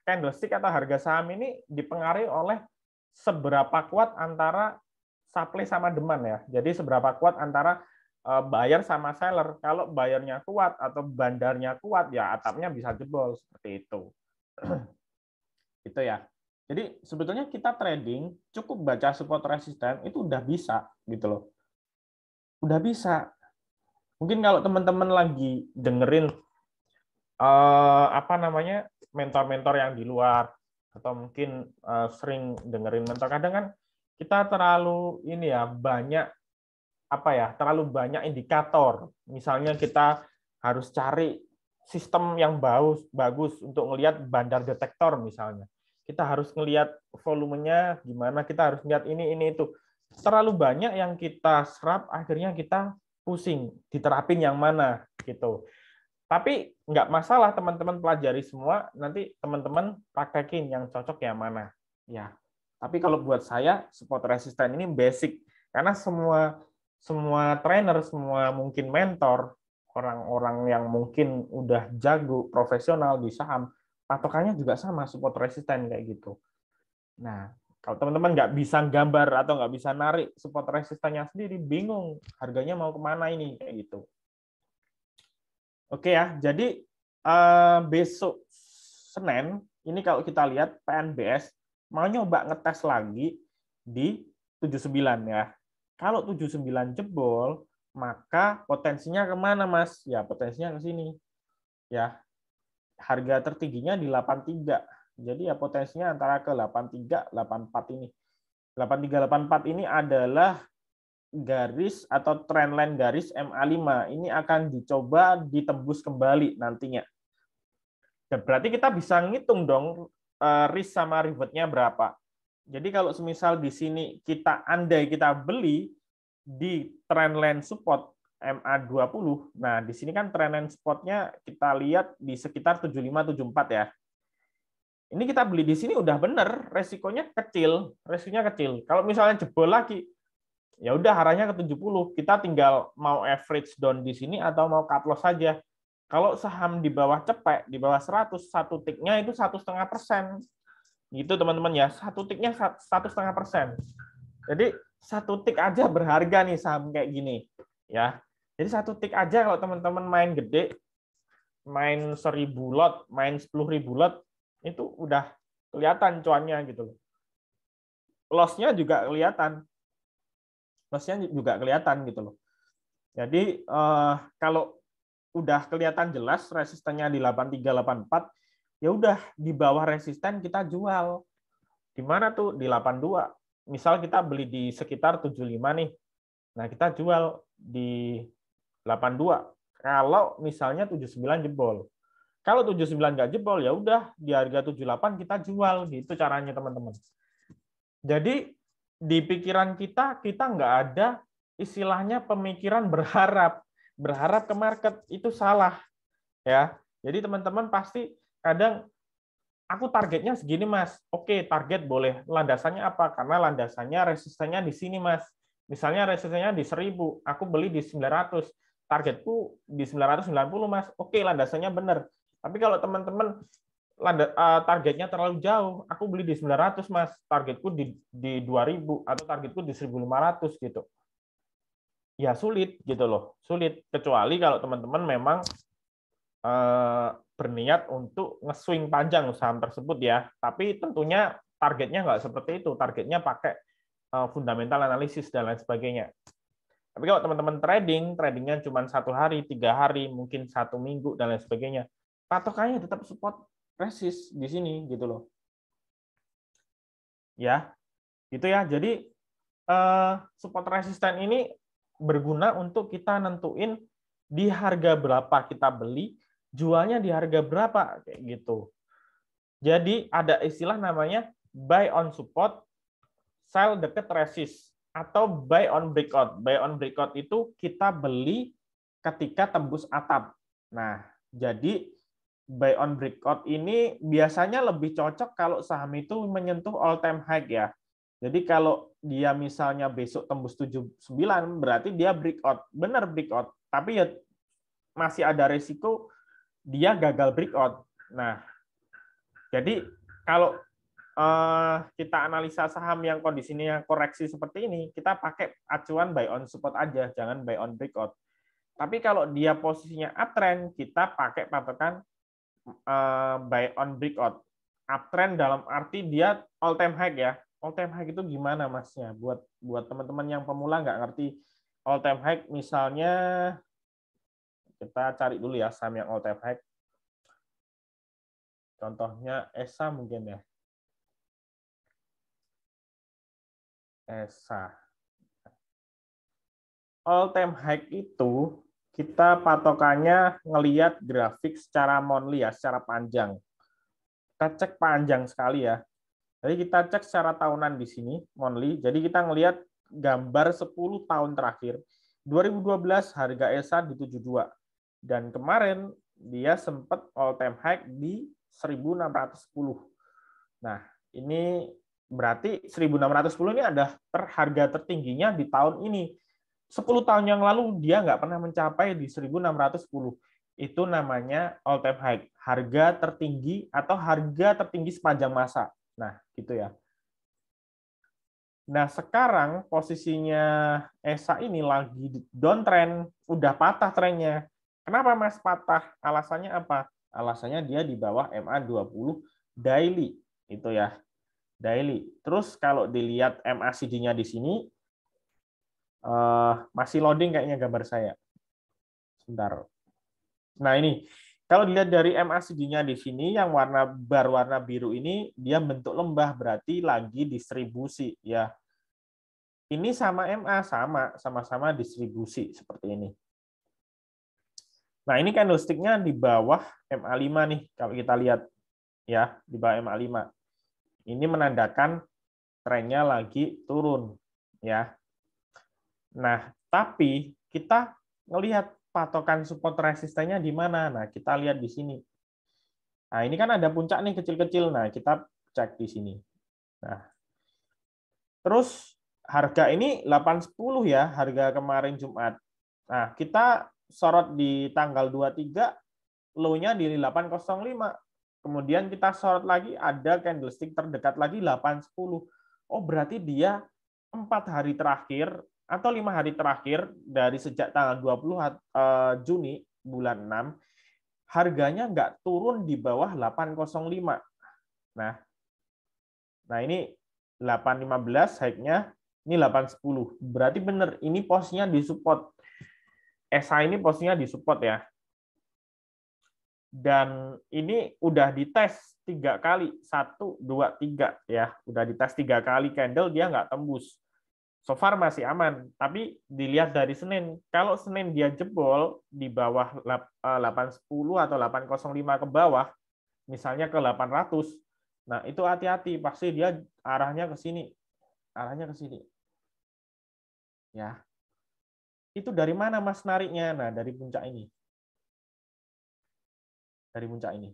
candlestick atau harga saham ini dipengaruhi oleh seberapa kuat antara supply sama demand ya. Jadi seberapa kuat antara buyer sama seller. Kalau buyernya kuat atau bandarnya kuat, ya atapnya bisa jebol seperti itu. Itu ya. Jadi sebetulnya kita trading cukup baca support resisten itu udah bisa gitu loh. Udah bisa. Mungkin kalau teman-teman lagi dengerin mentor-mentor yang di luar, atau mungkin sering dengerin mentor, kadang kan kita terlalu terlalu banyak indikator. Misalnya kita harus cari sistem yang bagus untuk ngelihat bandar detektor misalnya. Kita harus ngelihat volumenya gimana, kita harus lihat ini itu. Terlalu banyak yang kita serap, akhirnya kita pusing, diterapin yang mana gitu. Tapi nggak masalah teman-teman pelajari semua, nanti teman-teman praktekin yang cocok yang mana. Ya. Tapi kalau buat saya support resisten ini basic, karena semua trainer, semua mungkin mentor, orang-orang yang mungkin udah jago profesional di saham, patokannya juga sama, support resisten kayak gitu. Nah, kalau teman-teman nggak bisa gambar atau nggak bisa narik support resistannya sendiri, bingung harganya mau kemana ini kayak gitu. Oke ya, jadi besok Senin ini kalau kita lihat PNBS mau nyoba ngetes lagi di 79 ya. Kalau 79 jebol, maka potensinya kemana, Mas? Ya, potensinya ke sini. Ya, harga tertingginya di 83. Jadi ya potensinya antara ke 83, 84 ini. 83, 84 ini adalah garis atau trendline garis MA5. Ini akan dicoba ditembus kembali nantinya. Dan berarti kita bisa ngitung dong risk sama reward-nya berapa. Jadi kalau semisal di sini andai kita beli di trendline support MA20, nah di sini kan trendline support-nya kita lihat di sekitar 75-74 ya. Ini kita beli di sini udah bener, resikonya kecil. Kalau misalnya jebol lagi, ya udah arahnya ke 70. Kita tinggal mau average down di sini atau mau cut loss saja. Kalau saham di bawah cepek, di bawah 100, satu tiknya itu 1,5%. Gitu teman-teman ya, satu tiknya 1,5%. Jadi satu tik aja berharga nih saham kayak gini, ya. Jadi satu tik aja kalau teman-teman main gede, main 1.000 lot, main 10.000 lot, itu udah kelihatan cuannya gitu loh. Loss-nya juga kelihatan. Gitu loh. Jadi kalau udah kelihatan jelas resistennya di 8384, ya udah di bawah resisten kita jual. Di mana tuh? Di 82. Misal kita beli di sekitar 75 nih. Nah, kita jual di 82. Kalau misalnya 79 jebol. Kalau 79 nggak jebol, ya udah di harga 78 kita jual. Gitu caranya, teman-teman. Jadi di pikiran kita nggak ada istilahnya pemikiran berharap ke market, itu salah ya. Jadi teman-teman pasti kadang aku targetnya segini, Mas. Oke, target boleh. Landasannya apa? Karena landasannya resistennya di sini, Mas. Misalnya resistennya di 1000, aku beli di 900. Targetku di 990, Mas. Oke, landasannya benar. Tapi kalau teman-teman targetnya terlalu jauh, aku beli di 900, Mas. Targetku di 2000 atau targetku di 1500 gitu. Ya sulit gitu loh. Sulit kecuali kalau teman-teman memang berniat untuk nge-swing panjang saham tersebut ya. Tapi tentunya targetnya nggak seperti itu. Targetnya pakai fundamental analisis dan lain sebagainya. Tapi kalau teman-teman tradingnya cuma 1 hari, 3 hari, mungkin 1 minggu dan lain sebagainya, patokannya tetap support resist di sini gitu loh. Ya, gitu ya. Jadi support resisten ini berguna untuk kita nentuin di harga berapa kita beli, jualnya di harga berapa kayak gitu. Jadi ada istilah namanya buy on support, sell deket resist, atau buy on breakout. Buy on breakout itu kita beli ketika tembus atap. Nah, jadi buy on breakout ini biasanya lebih cocok kalau saham itu menyentuh all time high ya. Jadi kalau dia misalnya besok tembus 79, berarti dia breakout. Benar breakout, tapi ya masih ada resiko dia gagal breakout. Nah, jadi kalau kita analisa saham yang kondisinya koreksi seperti ini, kita pakai acuan buy on support aja, jangan buy on breakout. Tapi kalau dia posisinya uptrend, kita pakai patokan buy on breakout. Uptrend dalam arti dia all time high ya. All time high itu gimana masnya? Buat teman-teman yang pemula nggak ngerti all time high, misalnya kita cari dulu ya saham yang all time high. Contohnya ESA mungkin ya. ESA. All time high itu kita patokannya ngelihat grafik secara monthly ya, secara panjang. Kita cek panjang sekali ya. Jadi kita cek secara tahunan di sini, monthly. Jadi kita ngelihat gambar 10 tahun terakhir. 2012 harga ESA di 72. Dan kemarin dia sempat all time high di 1610. Nah, ini berarti 1610 ini ada harga tertingginya di tahun ini. 10 tahun yang lalu dia nggak pernah mencapai di 1610. Itu namanya all time high, harga tertinggi atau harga tertinggi sepanjang masa. Nah, gitu ya. Nah, sekarang posisinya ESA ini lagi downtrend, udah patah trennya. Kenapa Mas patah? Alasannya apa? Alasannya dia di bawah MA20 daily, itu ya. Daily. Terus kalau dilihat MACD-nya di sini masih loading kayaknya gambar saya. Sebentar. Nah, ini kalau dilihat dari MACD-nya di sini, yang warna biru ini, dia bentuk lembah, berarti lagi distribusi. Ya, ini sama MA, sama-sama distribusi, seperti ini. Nah, ini candlestick-nya di bawah MA5 nih, kalau kita lihat. Ya, di bawah MA5. Ini menandakan trennya lagi turun. Ya. Nah, tapi kita ngelihat patokan support resistennya di mana? Nah, kita lihat di sini. Nah, ini kan ada puncak nih kecil-kecil. Nah, kita cek di sini. Nah, terus harga ini 810 ya, harga kemarin Jumat. Nah, kita sorot di tanggal 23, low-nya di 805. Kemudian kita sorot lagi, ada candlestick terdekat lagi 810. Oh, berarti dia 4 hari terakhir atau 5 hari terakhir dari sejak tanggal 20 Juni bulan 6, harganya nggak turun di bawah 805. Nah ini 815 high-nya, ini 810. Berarti benar, ini posisinya di support. ESA ini posisinya di support ya. Dan ini udah dites 3 kali, 1, 2, 3 ya. Udah dites 3 kali candle, dia nggak tembus. So far masih aman, tapi dilihat dari Senin. Kalau Senin dia jebol di bawah 810 atau 805 ke bawah, misalnya ke 800, nah itu hati-hati, pasti dia arahnya ke sini. Arahnya ke sini. Ya. Itu dari mana Mas nariknya? Nah, dari puncak ini. Dari puncak ini.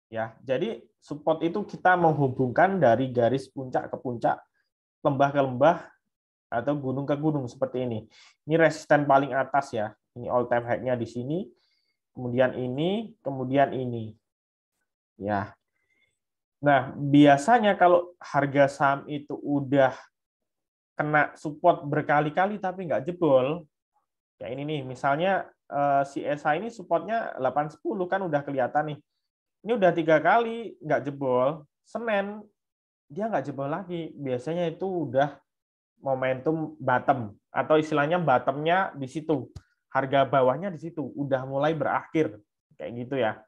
Ya, jadi support itu kita menghubungkan dari garis puncak ke puncak, lembah ke lembah, atau gunung ke gunung seperti ini. Ini resisten paling atas ya. Ini all time high-nya di sini. Kemudian ini, kemudian ini. Ya. Nah, biasanya kalau harga saham itu udah kena support berkali-kali tapi nggak jebol, Kayak ini nih, misalnya si ESA ini supportnya 810 kan udah kelihatan nih. Ini udah 3 kali nggak jebol, Senin dia nggak jebol lagi. Biasanya itu udah momentum bottom atau istilahnya bottomnya di situ, harga bawahnya di situ, udah mulai berakhir kayak gitu ya.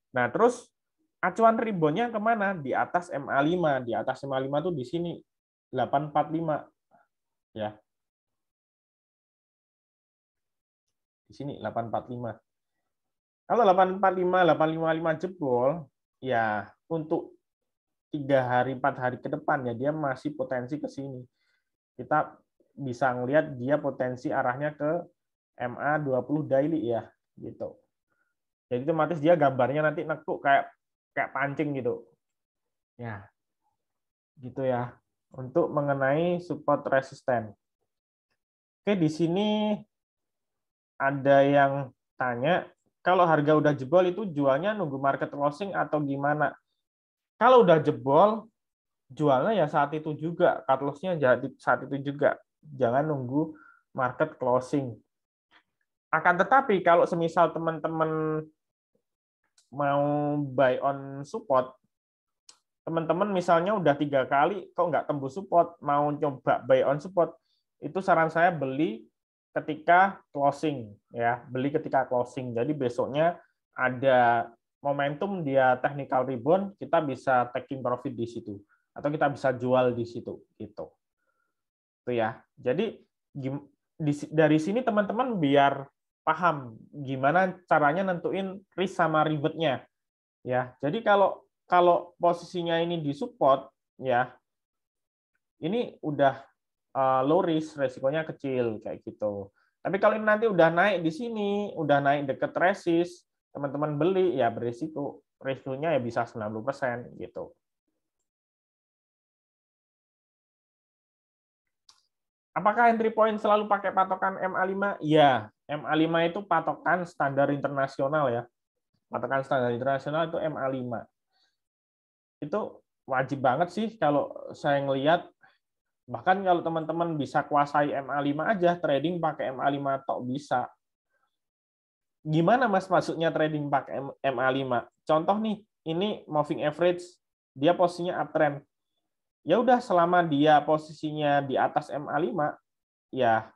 Nah terus acuan reboundnya kemana? Di atas MA5, di atas MA5 tuh di sini 845 ya. Di sini 845. Kalau 845, 855 jebol, ya untuk 3 hari, 4 hari ke depan ya dia masih potensi ke sini. Kita bisa ngelihat dia potensi arahnya ke MA20 daily ya, gitu. Jadi otomatis dia gambarnya nanti nekuk kayak pancing gitu. Ya, gitu ya. Untuk mengenai support resisten. Oke, di sini ada yang tanya, kalau harga udah jebol itu jualnya nunggu market closing atau gimana? Kalau udah jebol, jualnya ya saat itu juga, cut loss-nya saat itu juga. Jangan nunggu market closing. Akan tetapi kalau semisal teman-teman mau buy on support, teman-teman misalnya udah 3 kali kok nggak tembus support, mau coba buy on support, itu saran saya beli ketika closing ya, beli ketika closing. Jadi besoknya ada momentum dia technical rebound, kita bisa taking profit di situ atau kita bisa jual di situ gitu. Itu ya. Jadi dari sini teman-teman biar paham gimana caranya nentuin risk sama reward-nya. Ya. Jadi kalau posisinya ini di support ya, ini udah low risk, resikonya kecil kayak gitu. Tapi kalau ini nanti udah naik di sini, udah naik deket resist, teman-teman beli ya berisiko. Resikonya ya bisa 90% gitu. Apakah entry point selalu pakai patokan MA5? Iya, MA5 itu patokan standar internasional ya. Patokan standar internasional itu MA5. Itu wajib banget sih kalau saya ngelihat. Bahkan kalau teman-teman bisa kuasai MA5 aja, trading pakai MA5 tok bisa. Gimana Mas maksudnya trading pakai MA5? Contoh nih, ini moving average, dia posisinya uptrend. Ya udah selama dia posisinya di atas MA5, ya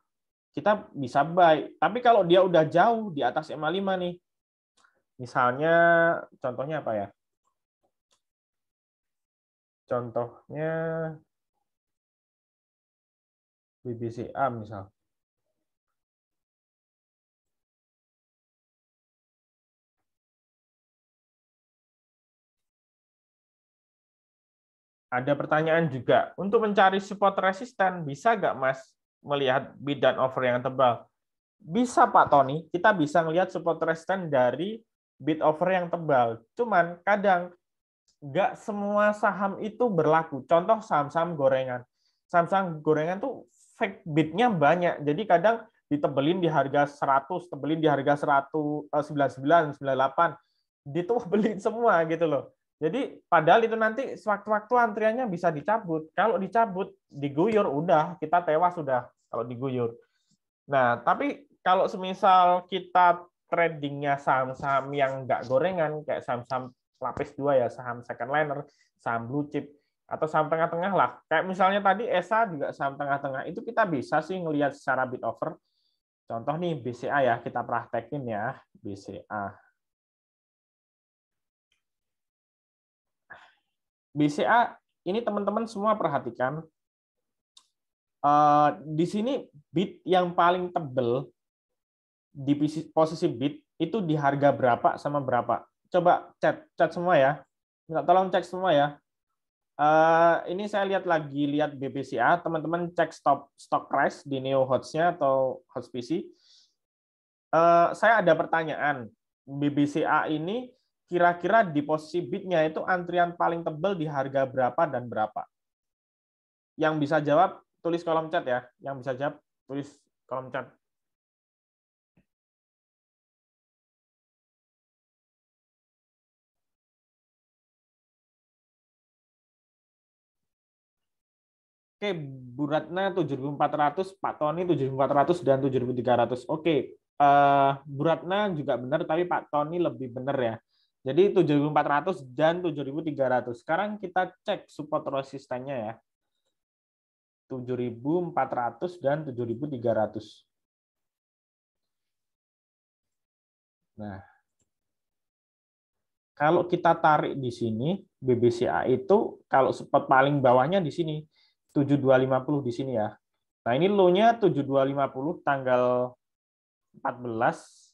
kita bisa buy. Tapi kalau dia udah jauh di atas MA5 nih, misalnya contohnya apa ya? Contohnya BBCA misal. Ada pertanyaan juga, untuk mencari support resisten, bisa nggak Mas melihat bid dan offer yang tebal? Bisa Pak Tony, kita bisa melihat support resisten dari bid offer yang tebal. Cuman kadang nggak semua saham itu berlaku. Contoh saham-saham gorengan. Saham-saham gorengan tuh fake bidnya banyak. Jadi kadang ditebelin di harga 100, tebelin di harga 99, 98. Itu beliin semua gitu loh. Jadi padahal itu nanti sewaktu-waktu antriannya bisa dicabut. Kalau dicabut, diguyur, udah kita tewas sudah kalau diguyur. Nah, tapi kalau semisal kita tradingnya saham-saham yang nggak gorengan, kayak saham-saham lapis 2 ya, saham second liner, saham blue chip, atau saham tengah-tengah lah. Kayak misalnya tadi ESA juga saham tengah-tengah, itu kita bisa sih ngelihat secara bid offer. Contoh nih BCA ya, kita praktekin ya, BCA. BCA ini teman-teman semua perhatikan, di sini bid yang paling tebel di posisi bid itu di harga berapa sama berapa. Coba chat semua ya. Minta tolong cek semua ya. Ini saya lihat BBCA, teman-teman cek stock price di Neo Hots-nya atau Hots PC. Saya ada pertanyaan. BBCA ini kira-kira di posisi bid-nya itu antrian paling tebal di harga berapa dan berapa? Yang bisa jawab tulis kolom chat ya. Yang bisa jawab tulis kolom chat. Oke, Bu Ratna 7.400, Pak Tony 7.400 dan 7.300. Oke, Bu Ratna juga benar, tapi Pak Tony lebih benar ya. Jadi 7.400 dan 7.300. Sekarang kita cek support resistannya ya. 7.400 dan 7.300. Nah, kalau kita tarik di sini, BBCA itu kalau support paling bawahnya di sini, 7250 di sini ya. Nah, ini low-nya 7250 tanggal 14.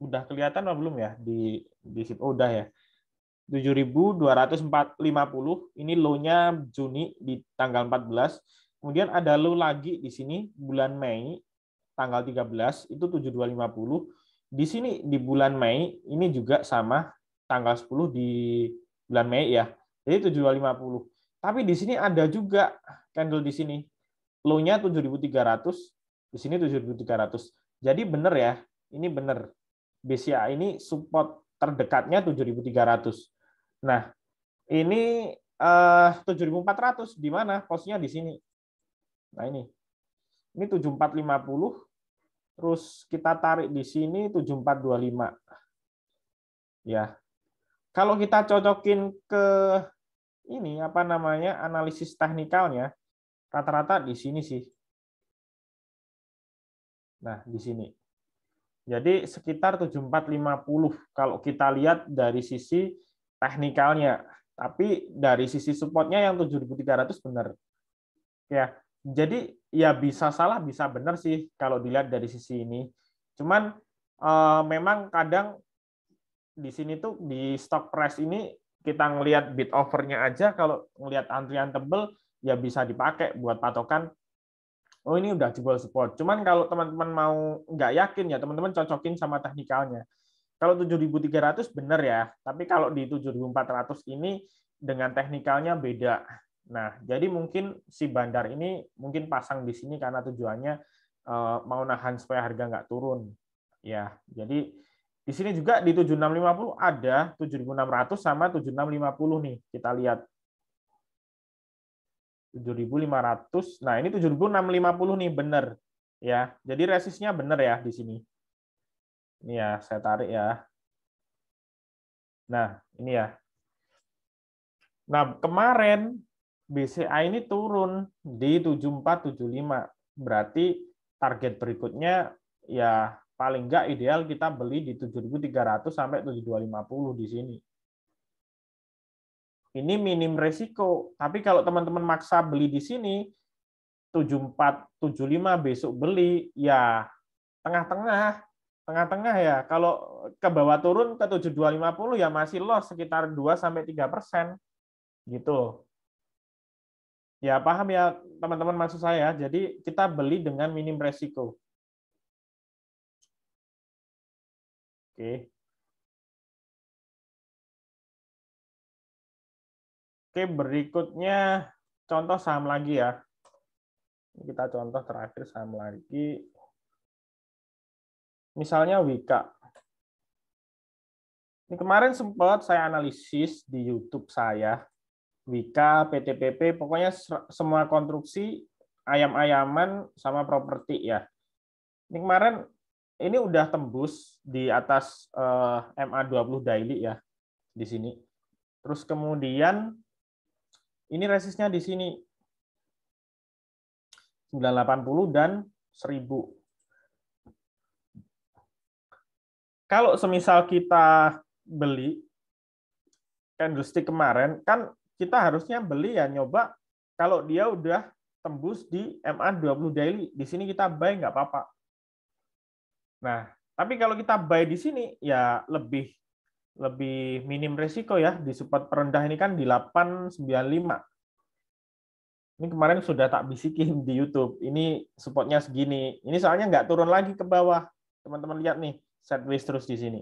Udah kelihatan atau belum ya di situ? Oh, udah ya. 7.250 ini low-nya Juni di tanggal 14. Kemudian ada low lagi di sini bulan Mei tanggal 13 itu 7.250. Di sini di bulan Mei ini juga sama tanggal 10 di bulan Mei ya. Jadi 7.250. Tapi di sini ada juga candle di sini. Low-nya 7.300, di sini 7.300. Jadi benar ya, ini benar. BCA ini support terdekatnya 7.300. Nah, ini 7.400 di mana? Posnya di sini. Nah, ini 7.450. Terus kita tarik di sini 7.425. Ya. Kalau kita cocokin ke ini apa namanya? Analisis teknikalnya, rata-rata di sini sih. Nah, di sini. Jadi sekitar 7.450 kalau kita lihat dari sisi teknikalnya. Tapi dari sisi supportnya yang 7.300 benar. Ya, jadi ya bisa salah, bisa benar sih kalau dilihat dari sisi ini. Cuman memang kadang di sini tuh di stock price ini kita ngelihat bid offer-nya aja, kalau ngelihat antrian tebel ya bisa dipakai buat patokan. Oh, ini udah jebol support. Cuman kalau teman-teman mau nggak yakin ya teman-teman cocokin sama teknikalnya. Kalau 7.300 benar ya, tapi kalau di 7.400 ini dengan teknikalnya beda. Nah, jadi mungkin si bandar ini mungkin pasang di sini karena tujuannya mau nahan supaya harga nggak turun. Ya, jadi di sini juga di 7650 ada 7.600 sama 7650 nih. Kita lihat. 7.500. Nah, ini 7.650 nih benar. Ya, jadi resistnya benar ya di sini. Ini ya, saya tarik ya. Nah, ini ya. Nah, kemarin BCA ini turun di 7475. Berarti target berikutnya ya paling nggak ideal kita beli di 7.300 sampai 7.250 di sini. Ini minim resiko. Tapi kalau teman-teman maksa beli di sini 7475 besok beli ya tengah-tengah ya. Kalau ke bawah turun ke 7250 ya masih loss sekitar 2-3% gitu. Ya paham ya teman-teman maksud saya. Jadi kita beli dengan minim resiko. Oke. Oke, berikutnya contoh saham lagi ya. Kita contoh terakhir saham lagi. Misalnya Wika. Ini kemarin sempat saya analisis di YouTube saya. Wika, PTPP, pokoknya semua konstruksi, ayam-ayaman, sama properti ya. Ini kemarin ini udah tembus di atas MA20 daily ya di sini. Terus kemudian ini resistnya di sini 980 dan 1000. Kalau semisal kita beli candlestick kemarin, kan kita harusnya beli ya nyoba kalau dia udah tembus di MA20 daily. Di sini kita buy nggak apa-apa. Nah, tapi kalau kita buy di sini ya lebih minim resiko ya. Di support perendah ini kan di 895. Ini kemarin sudah tak bisikin di YouTube. Ini supportnya segini. Ini soalnya nggak turun lagi ke bawah. Teman-teman lihat nih, sideways terus di sini.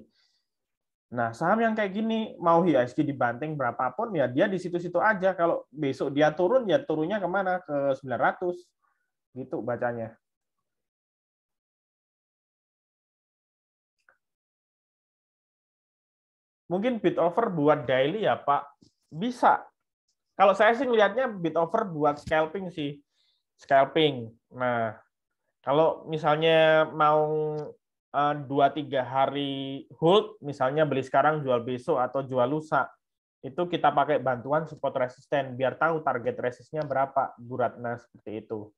Nah, saham yang kayak gini, mau IHSG dibanting berapapun, ya dia di situ-situ aja. Kalau besok dia turun, ya turunnya kemana? Ke 900. Gitu bacanya. Mungkin bid offer buat daily ya Pak, bisa. Kalau saya sih ngelihatnya bid offer buat scalping sih. Scalping. Nah, kalau misalnya mau 2-3 hari hold, misalnya beli sekarang jual besok atau jual lusa, itu kita pakai bantuan support resisten biar tahu target resistnya berapa, Bu Ratna, seperti itu.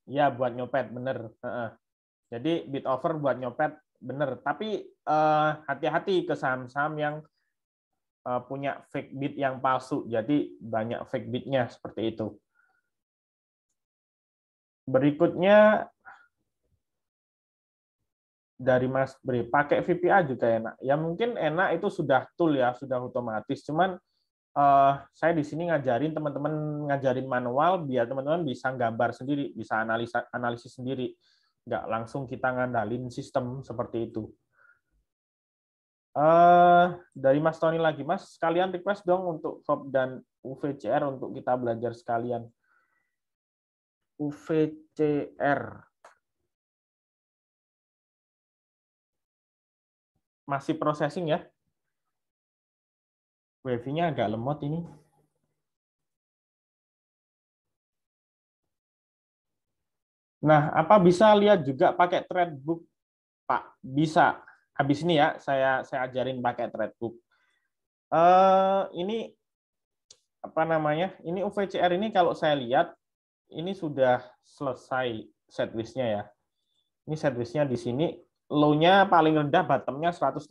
Ya, buat nyopet, bener. Jadi bid offer buat nyopet, bener. Tapi hati-hati ke saham-saham yang punya fake bid yang palsu. Jadi banyak fake bidnya seperti itu. Berikutnya dari Mas Bri, pakai VPA juga enak. Ya mungkin enak, itu sudah tool ya, sudah otomatis. Cuman saya di sini ngajarin teman-teman, ngajarin manual biar teman-teman bisa gambar sendiri, bisa analisis sendiri. Nggak langsung kita ngandalin sistem seperti itu. Dari Mas Tony lagi, Mas, sekalian request dong untuk FOB dan UVCR untuk kita belajar sekalian. UVCR. Masih processing ya. Wifi-nya agak lemot ini. Nah, apa bisa lihat juga pakai Threadbook, Pak? Bisa. Habis ini ya, saya ajarin pakai Threadbook. Ini apa namanya? Ini UVCR ini kalau saya lihat ini sudah selesai setlist-nya ya. Ini setlist-nya di sini. Low-nya paling rendah, bottom-nya 112.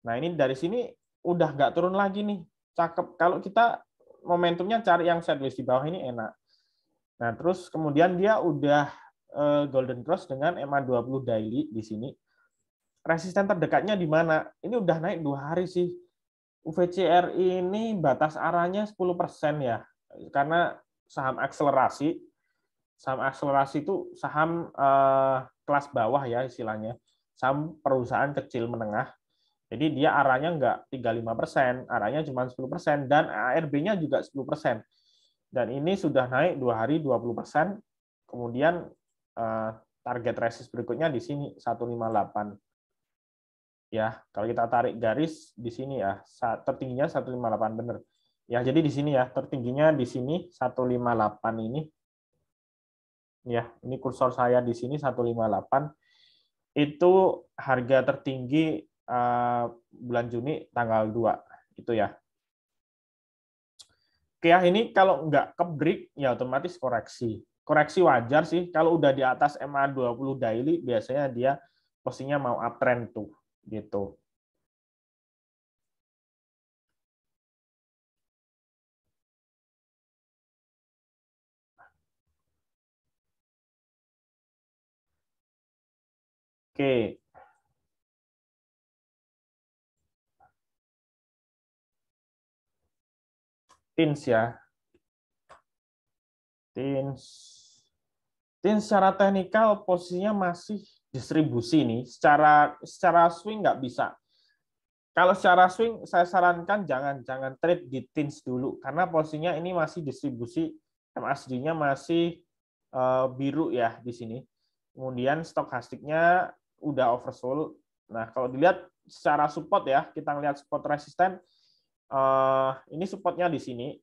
Nah, ini dari sini udah nggak turun lagi nih. Cakep. Kalau kita momentumnya cari yang setlist di bawah ini enak. Nah, terus kemudian dia udah golden cross dengan MA20 daily di sini. Resisten terdekatnya di mana? Ini udah naik 2 hari sih. UVCR ini batas arahnya 10% ya. Karena saham akselerasi. Saham akselerasi itu saham kelas bawah ya istilahnya. Saham perusahaan kecil menengah. Jadi dia arahnya nggak 35%, arahnya cuma 10%, dan ARB-nya juga 10%. Dan ini sudah naik 2 hari 20%. Kemudian target resist berikutnya di sini 158. Ya, kalau kita tarik garis di sini ya, tertingginya 158 bener. Ya, jadi di sini ya, tertingginya di sini 158 ini. Ya, ini kursor saya di sini 158. Itu harga tertinggi bulan Juni tanggal 2 itu ya. Oke ya, ini kalau nggak ke break ya otomatis koreksi. Koreksi wajar sih. Kalau udah di atas MA20 daily biasanya dia posisinya mau uptrend tuh gitu. Oke. TINS ya. TINS secara teknikal posisinya masih distribusi nih. Secara swing nggak bisa. Kalau secara swing saya sarankan jangan trade di TINS dulu karena posisinya ini masih distribusi, MACD-nya masih biru ya di sini. Kemudian stokastiknya udah oversold. Nah, kalau dilihat secara support ya, kita lihat support resisten, ini supportnya di sini.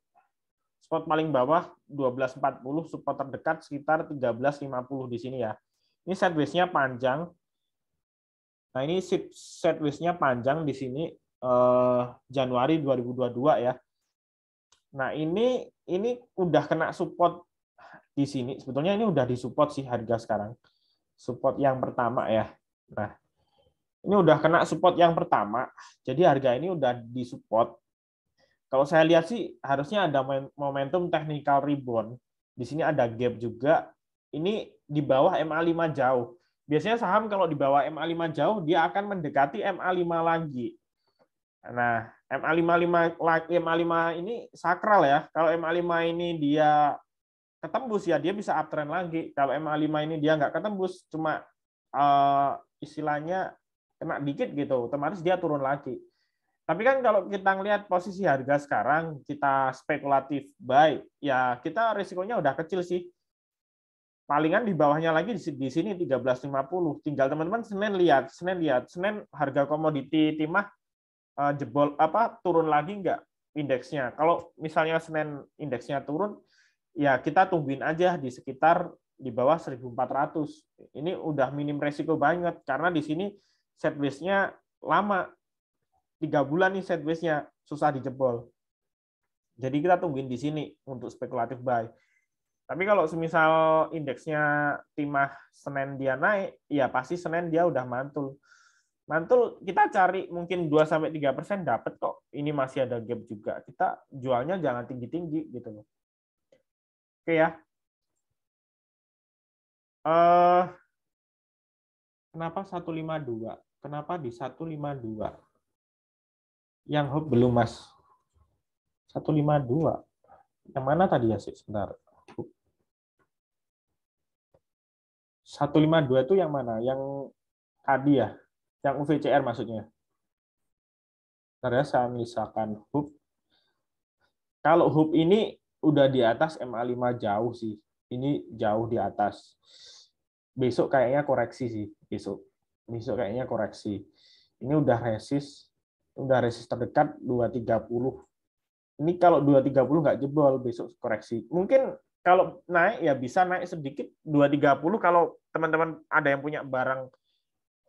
Support paling bawah 1240, support terdekat sekitar 1350 di sini ya. Ini sideways-nya panjang. Nah, ini sideways-nya panjang di sini Januari 2022 ya. Nah, ini udah kena support di sini. Sebetulnya ini udah disupport sih harga sekarang. Support yang pertama ya. Nah, ini udah kena support yang pertama. Jadi harga ini udah disupport. Kalau saya lihat sih harusnya ada momentum technical rebound. Di sini ada gap juga. Ini di bawah MA5 jauh. Biasanya saham kalau di bawah MA5 jauh dia akan mendekati MA5 lagi. Nah, MA5 ini sakral ya. Kalau MA5 ini dia ketembus ya dia bisa uptrend lagi. Kalau MA5 ini dia nggak ketembus, cuma istilahnya kena dikit gitu, otomatis dia turun lagi. Tapi kan kalau kita ngelihat posisi harga sekarang, kita spekulatif buy, ya kita risikonya udah kecil sih. Palingan di bawahnya lagi di sini 1350. Tinggal teman-teman Senin harga komoditi timah jebol turun lagi nggak? indeksnya. Kalau misalnya Senin indeksnya turun, ya kita tungguin aja di sekitar di bawah 1.400. Ini udah minim resiko banget karena di sini sideways-nya lama. 3 bulan nih sideways-nya susah dijebol. Jadi kita tungguin di sini untuk spekulatif buy. Tapi kalau semisal indeksnya timah Senin dia naik, ya pasti Senin dia udah mantul. Mantul kita cari mungkin 2-3% dapat kok. Ini masih ada gap juga. Kita jualnya jangan tinggi-tinggi gitu loh. Oke ya. Kenapa 152? Kenapa di 152? Yang hook belum, Mas. 152. Yang mana tadi ya sih? Sebentar. 152 itu yang mana? Yang tadi ya? Yang UVCR maksudnya. Bentar ya, saya misalkan hook. Kalau hook ini udah di atas MA5 jauh sih. Ini jauh di atas. Besok kayaknya koreksi sih. Besok kayaknya koreksi. Ini udah resist terdekat 230. Ini kalau 230 nggak jebol, besok koreksi. Mungkin kalau naik ya bisa naik sedikit 230. Kalau teman-teman ada yang punya barang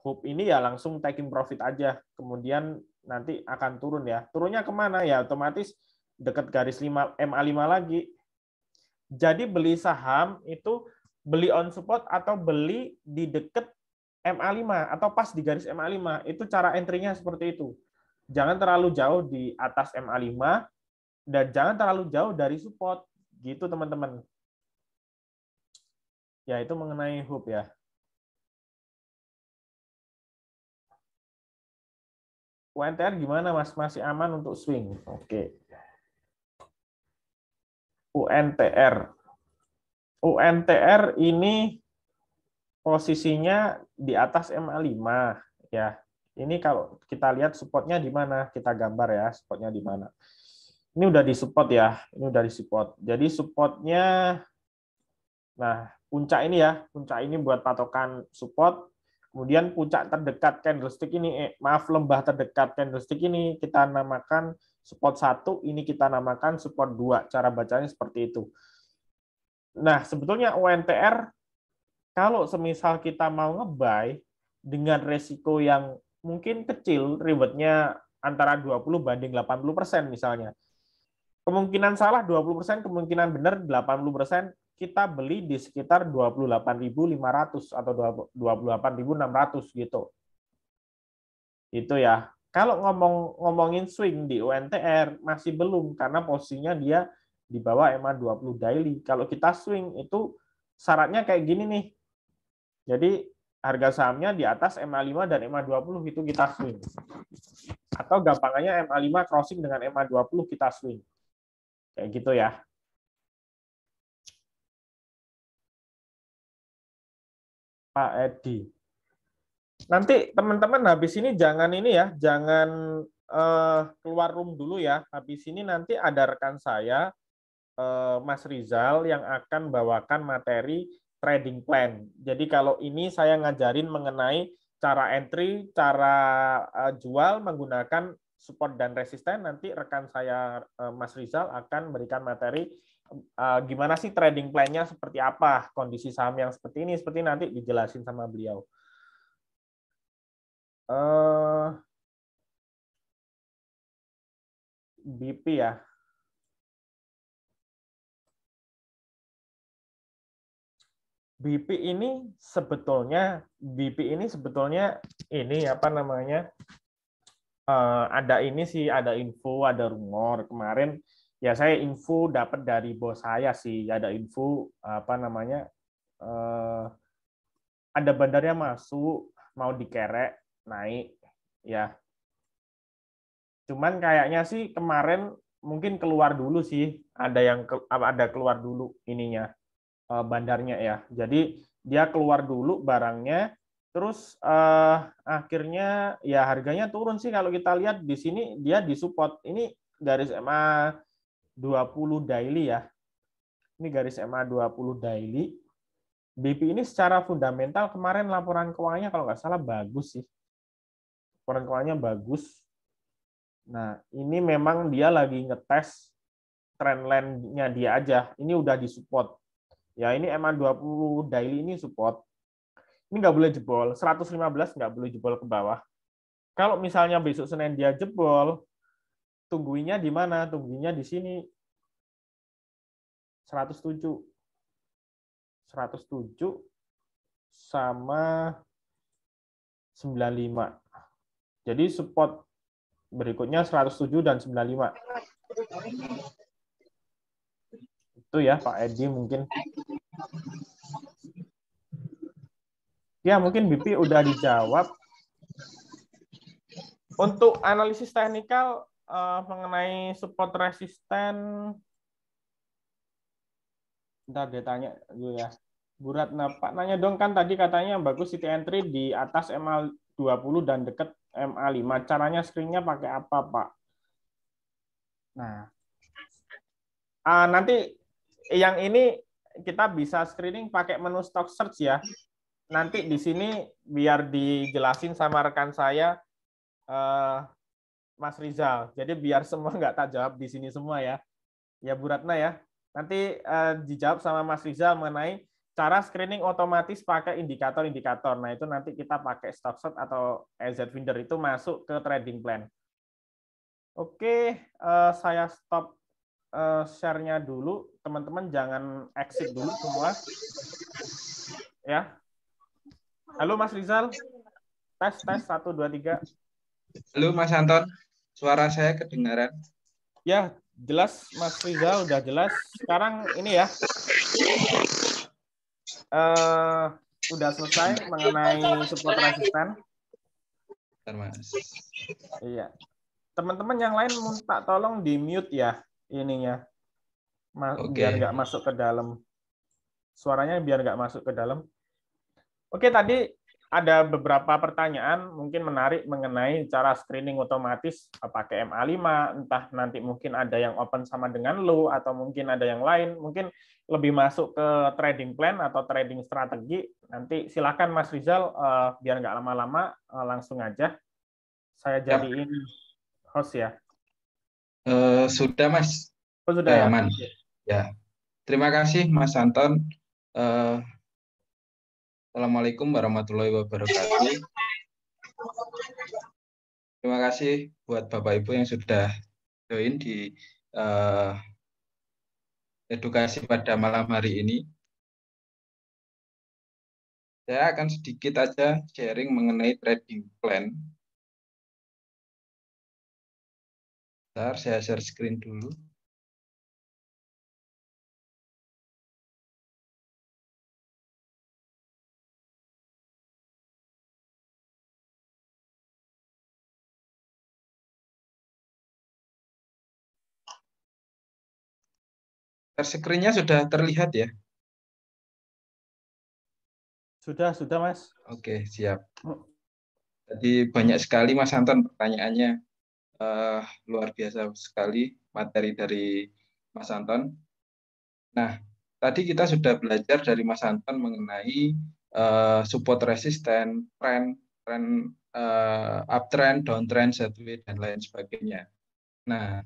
hoop ini ya langsung taking profit aja. Kemudian nanti akan turun ya. Turunnya kemana ya? Otomatis dekat garis 5 MA5 lagi. Jadi beli saham itu beli on support atau beli di dekat MA5 atau pas di garis MA5. Itu cara entry-nya seperti itu. Jangan terlalu jauh di atas MA5 dan jangan terlalu jauh dari support. Gitu teman-teman. Ya itu mengenai hoop ya. UNTR gimana Mas? Masih aman untuk swing? Oke. UNTR. UNTR ini posisinya di atas MA5 ya. Ini kalau kita lihat supportnya di mana? Kita gambar ya, supportnya di mana. Ini udah di support ya. Ini udah di support. Jadi supportnya, nah puncak ini ya. Puncak ini buat patokan support. Kemudian puncak terdekat candlestick ini, lembah terdekat candlestick ini kita namakan support 1, ini kita namakan support 2. Cara bacanya seperti itu. Nah, sebetulnya UNTR, kalau semisal kita mau nge-buy dengan resiko yang mungkin kecil, rewardnya antara 20 banding 80% misalnya. Kemungkinan salah 20%, kemungkinan benar 80%, kita beli di sekitar 28.500 atau 28.600 gitu. Itu ya. Kalau ngomongin swing di UNTR masih belum karena posisinya dia di bawah MA20 daily. Kalau kita swing itu syaratnya kayak gini nih. Jadi harga sahamnya di atas MA5 dan MA20 itu kita swing. Atau gampangannya MA5 crossing dengan MA20 kita swing. Kayak gitu ya. Pak Edi. Nanti teman-teman habis ini jangan ini ya, jangan keluar room dulu ya. Habis ini nanti ada rekan saya, Mas Rizal, yang akan bawakan materi trading plan. Jadi kalau ini saya ngajarin mengenai cara entry, cara jual menggunakan support dan resisten. Nanti rekan saya, Mas Rizal, akan memberikan materi gimana sih trading plan-nya, seperti apa, kondisi saham yang seperti ini, seperti nanti dijelasin sama beliau. BP ya. BP ini sebetulnya ini apa namanya? Ada ini sih, ada info, ada rumor. Kemarin ya saya info dapat dari bos saya sih, ada info apa namanya? Ada bandarnya masuk, mau dikerek naik ya. Cuman kayaknya sih kemarin mungkin keluar dulu sih, ada keluar dulu ininya bandarnya ya. Jadi dia keluar dulu barangnya, terus akhirnya ya harganya turun sih kalau kita lihat di sini dia disupport. Ini garis MA20 daily ya. Ini garis MA20 daily. BP ini secara fundamental kemarin laporan keuangannya kalau nggak salah bagus sih. Laporan keuangannya bagus. Nah, ini memang dia lagi ngetes trendline-nya dia aja. Ini udah disupport. Ya, ini MA20 daily ini support. Ini nggak boleh jebol. 115 nggak boleh jebol ke bawah. Kalau misalnya besok Senin dia jebol, tungguinnya di mana? Tungguinnya di sini. 107. 107 sama 95. Jadi support berikutnya 107 dan 95. Itu ya Pak Edi mungkin. Ya mungkin BP udah dijawab. Untuk analisis teknikal mengenai support resisten, bentar dia tanya dulu ya. Bu Ratna, Pak nanya dong, kan tadi katanya bagus city entry di atas MA20 dan dekat MA5. Caranya screennya pakai apa, Pak? Nah, nanti yang ini kita bisa screening pakai menu stock search ya. Nanti di sini biar dijelasin sama rekan saya, Mas Rizal. Jadi biar semua nggak tak jawab di sini semua ya. Ya Bu Ratna ya. Nanti dijawab sama Mas Rizal mengenai cara screening otomatis pakai indikator-indikator. Nah, itu nanti kita pakai stock search atau EZ Finder itu masuk ke trading plan. Oke, saya stop share-nya dulu. Teman-teman jangan exit dulu semua. Ya. Halo Mas Rizal. Tes 1 2 3. Halo Mas Anton, suara saya kedengaran? Ya, jelas Mas Rizal, udah jelas. Sekarang ini ya. Udah selesai mengenai support resisten. Bentar, Mas. Iya. Teman-teman yang lain minta tolong di mute ya ininya. Biar Oke. nggak masuk ke dalam. Suaranya biar nggak masuk ke dalam. Oke, tadi ada beberapa pertanyaan mungkin menarik mengenai cara screening otomatis pakai MA5, entah nanti mungkin ada yang open sama dengan low atau mungkin ada yang lain, mungkin lebih masuk ke trading plan atau trading strategi. Nanti silakan Mas Rizal, biar nggak lama-lama, langsung aja saya jadiin host ya. Sudah Mas. Oh, sudah ya. Aman. Ya. Terima kasih Mas Anton. Assalamualaikum warahmatullahi wabarakatuh. Terima kasih buat Bapak Ibu yang sudah join di edukasi pada malam hari ini. Saya akan sedikit aja sharing mengenai trading plan. Bentar, saya share screen dulu. Share screen-nya sudah terlihat ya? Sudah Mas. Oke, siap. Jadi banyak sekali Mas Anton pertanyaannya. Luar biasa sekali materi dari Mas Anton. Nah, tadi kita sudah belajar dari Mas Anton mengenai support resisten, trend, uptrend, downtrend, sideways, dan lain sebagainya. Nah,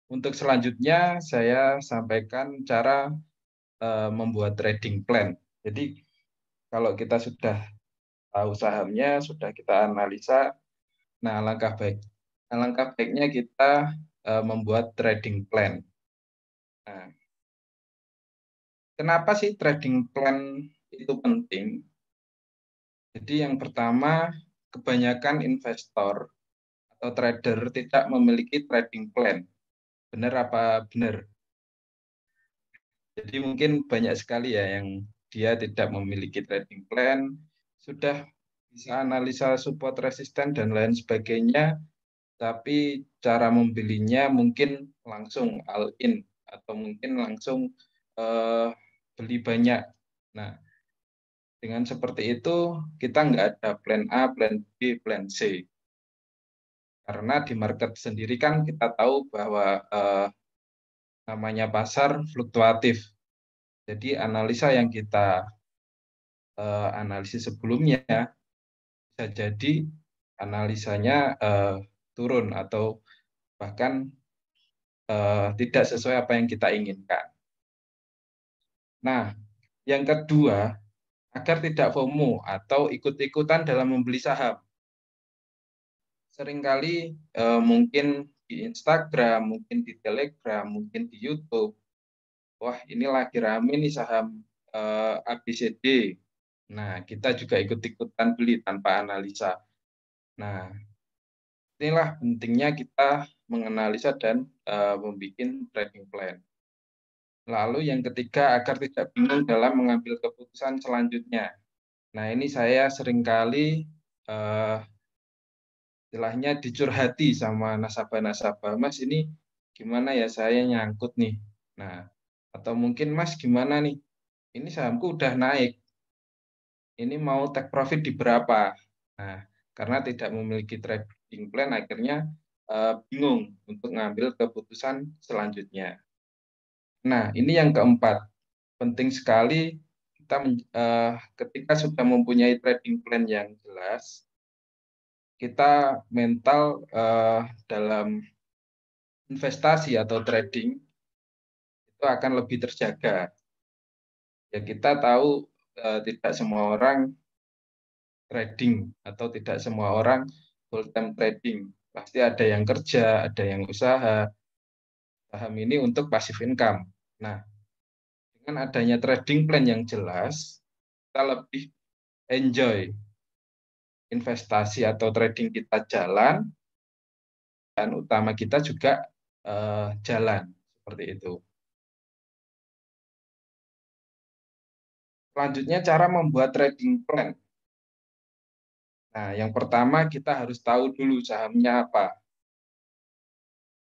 untuk selanjutnya saya sampaikan cara membuat trading plan. Jadi kalau kita sudah tahu sahamnya, sudah kita analisa, nah alangkah baiknya kita membuat trading plan. Nah, kenapa sih trading plan itu penting? Jadi yang pertama, kebanyakan investor atau trader tidak memiliki trading plan. Benar apa benar? Jadi mungkin banyak sekali ya yang dia tidak memiliki trading plan, sudah bisa analisa support resisten dan lain sebagainya, tapi cara membelinya mungkin langsung all in atau mungkin langsung beli banyak. Nah, dengan seperti itu kita nggak ada plan A, plan B, plan C. Karena di market sendiri kan kita tahu bahwa namanya pasar fluktuatif. Jadi analisa yang kita analisis sebelumnya bisa jadi analisanya turun atau bahkan tidak sesuai apa yang kita inginkan. Nah, yang kedua, agar tidak FOMO atau ikut-ikutan dalam membeli saham. Seringkali mungkin di Instagram, mungkin di Telegram, mungkin di YouTube, wah ini lagi rame nih saham ABCD. Nah, kita juga ikut-ikutan beli tanpa analisa. Nah, inilah pentingnya kita menganalisa dan membuat trading plan. Lalu yang ketiga, agar tidak bingung dalam mengambil keputusan selanjutnya. Nah, ini saya seringkali istilahnya dicurhati sama nasabah-nasabah, Mas ini gimana ya saya nyangkut nih. Nah, atau mungkin Mas gimana nih, ini sahamku udah naik, ini mau take profit di berapa. Nah, karena tidak memiliki trading plan akhirnya bingung untuk mengambil keputusan selanjutnya. Nah, ini yang keempat, penting sekali kita ketika sudah mempunyai trading plan yang jelas, kita mental dalam investasi atau trading itu akan lebih terjaga. Ya kita tahu tidak semua orang trading atau tidak semua orang full time trading. Pasti ada yang kerja, ada yang usaha. Saham ini untuk passive income. Nah, dengan adanya trading plan yang jelas, kita lebih enjoy investasi atau trading kita jalan, dan utama kita juga jalan seperti itu. Selanjutnya cara membuat trading plan. Nah, yang pertama kita harus tahu dulu sahamnya apa.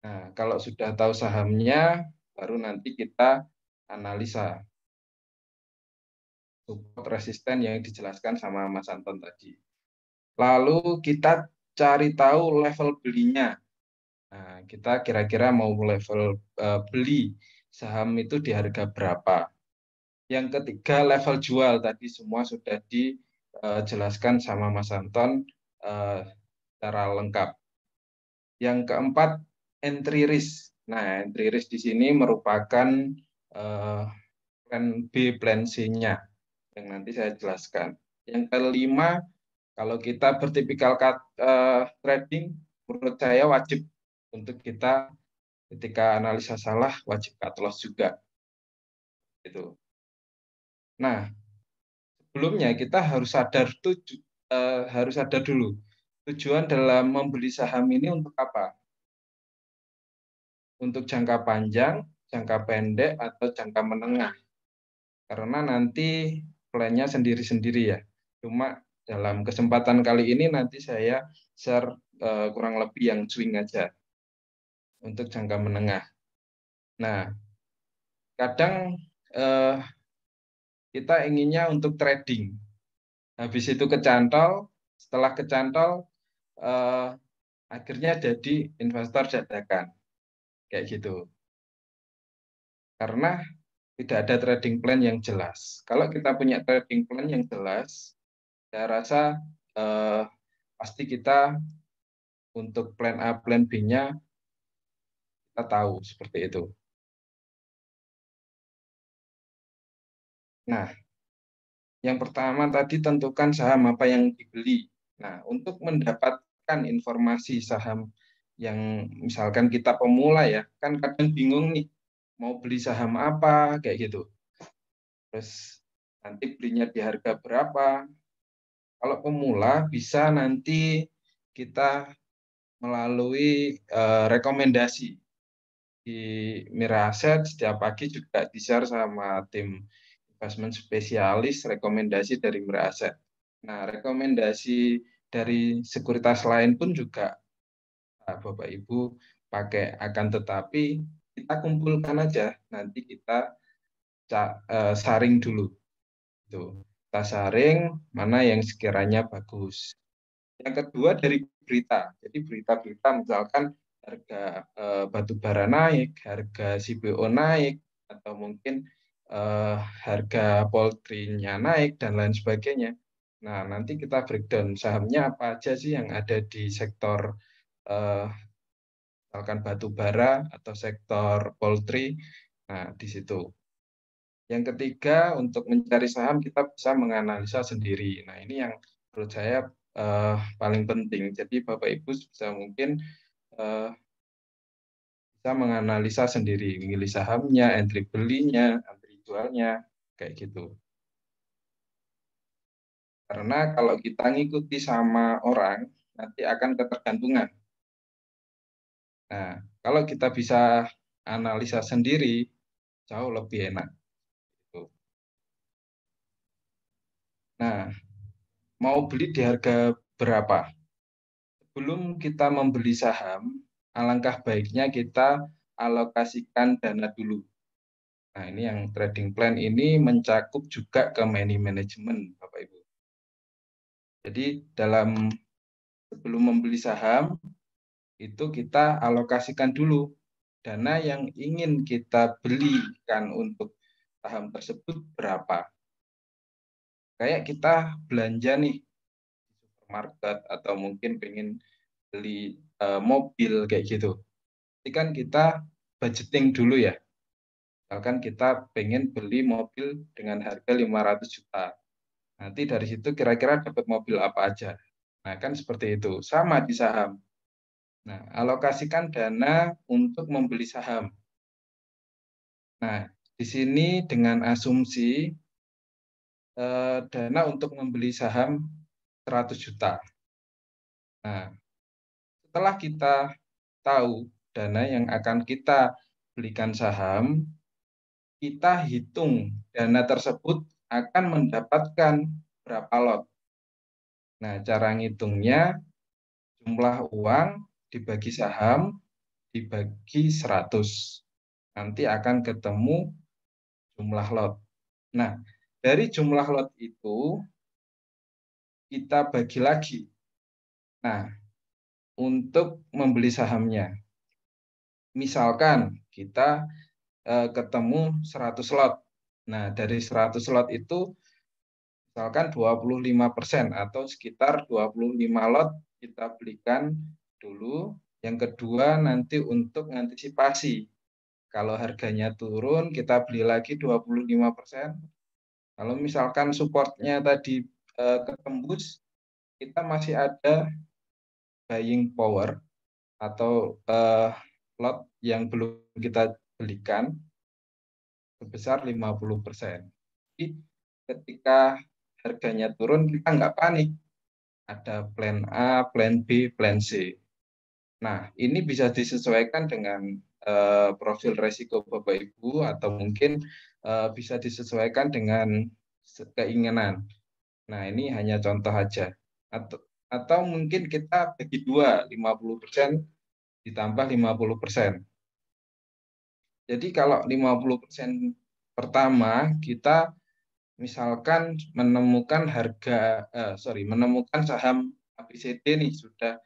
Nah, kalau sudah tahu sahamnya, baru nanti kita analisa support resisten yang dijelaskan sama Mas Anton tadi. Lalu kita cari tahu level belinya. Nah, kita kira-kira mau level beli saham itu di harga berapa. Yang ketiga level jual, tadi semua sudah dijelaskan sama Mas Anton secara lengkap. Yang keempat entry risk. Nah, entry risk di sini merupakan plan B, plan C-nya yang nanti saya jelaskan. Yang kelima, kalau kita bertipikal trading, menurut saya wajib untuk kita ketika analisa salah wajib cut loss juga. Gitu. Nah, sebelumnya kita harus sadar dulu tujuan dalam membeli saham ini untuk apa? Untuk jangka panjang, jangka pendek, atau jangka menengah. Karena nanti plannya sendiri-sendiri ya. Cuma dalam kesempatan kali ini nanti saya share kurang lebih yang swing aja untuk jangka menengah. Nah, kadang kita inginnya untuk trading. Habis itu kecantol, setelah kecantol akhirnya jadi investor dadakan. Kayak gitu. Karena tidak ada trading plan yang jelas. Kalau kita punya trading plan yang jelas, saya rasa pasti kita untuk plan A, plan B-nya kita tahu seperti itu. Nah, yang pertama tadi tentukan saham apa yang dibeli. Nah, untuk mendapatkan informasi saham yang misalkan kita pemula ya, kan kadang bingung nih mau beli saham apa kayak gitu. Terus nanti belinya di harga berapa. Kalau pemula bisa nanti kita melalui rekomendasi di Mira Asset setiap pagi juga di-share sama tim investment spesialis rekomendasi dari Mira Asset. Nah, rekomendasi dari sekuritas lain pun juga Bapak Ibu pakai, akan tetapi kita kumpulkan aja, nanti kita saring dulu. Tuh, kita saring mana yang sekiranya bagus. Yang kedua dari berita. Jadi berita-berita misalkan harga batu bara naik, harga CPO naik, atau mungkin harga poultry-nya naik dan lain sebagainya. Nah, nanti kita breakdown sahamnya apa aja sih yang ada di sektor misalkan batu bara atau sektor poultry. Nah, di situ. Yang ketiga, untuk mencari saham kita bisa menganalisa sendiri. Nah, ini yang menurut saya paling penting. Jadi Bapak Ibu bisa mungkin bisa menganalisa sendiri, memilih sahamnya, entry belinya, entry jualnya, kayak gitu. Karena kalau kita ngikuti sama orang, nanti akan ketergantungan. Nah, kalau kita bisa analisa sendiri, jauh lebih enak. Nah, mau beli di harga berapa? Sebelum kita membeli saham, alangkah baiknya kita alokasikan dana dulu. Nah, ini yang trading plan ini mencakup juga ke money management, Bapak Ibu. Jadi sebelum membeli saham, itu kita alokasikan dulu dana yang ingin kita belikan untuk saham tersebut berapa. Kayak kita belanja nih di supermarket atau mungkin pengen beli mobil kayak gitu. Jadi kan kita budgeting dulu ya. Misalkan kita pengen beli mobil dengan harga 500 juta. Nanti dari situ kira-kira dapat mobil apa aja. Nah, kan seperti itu. Sama di saham. Nah, alokasikan dana untuk membeli saham. Nah, di sini dengan asumsi dana untuk membeli saham 100 juta. Nah, setelah kita tahu dana yang akan kita belikan saham, kita hitung dana tersebut akan mendapatkan berapa lot. Nah, cara ngitungnya jumlah uang dibagi saham dibagi 100. Nanti akan ketemu jumlah lot. Nah, dari jumlah lot itu kita bagi lagi. Nah, untuk membeli sahamnya. Misalkan kita ketemu 100 lot. Nah, dari 100 lot itu misalkan 25% atau sekitar 25 lot kita belikan dulu. Yang kedua nanti untuk antisipasi. Kalau harganya turun, kita beli lagi 25%. Kalau misalkan supportnya tadi ketembus, kita masih ada buying power atau lot yang belum kita belikan sebesar 50%. Jadi ketika harganya turun, kita nggak panik. Ada plan A, plan B, plan C. Nah, ini bisa disesuaikan dengan profil resiko Bapak Ibu atau mungkin bisa disesuaikan dengan keinginan. Nah, ini hanya contoh aja. Atau mungkin kita bagi dua, 50% ditambah 50%. Jadi kalau 50% pertama kita misalkan menemukan menemukan saham ABCD nih sudah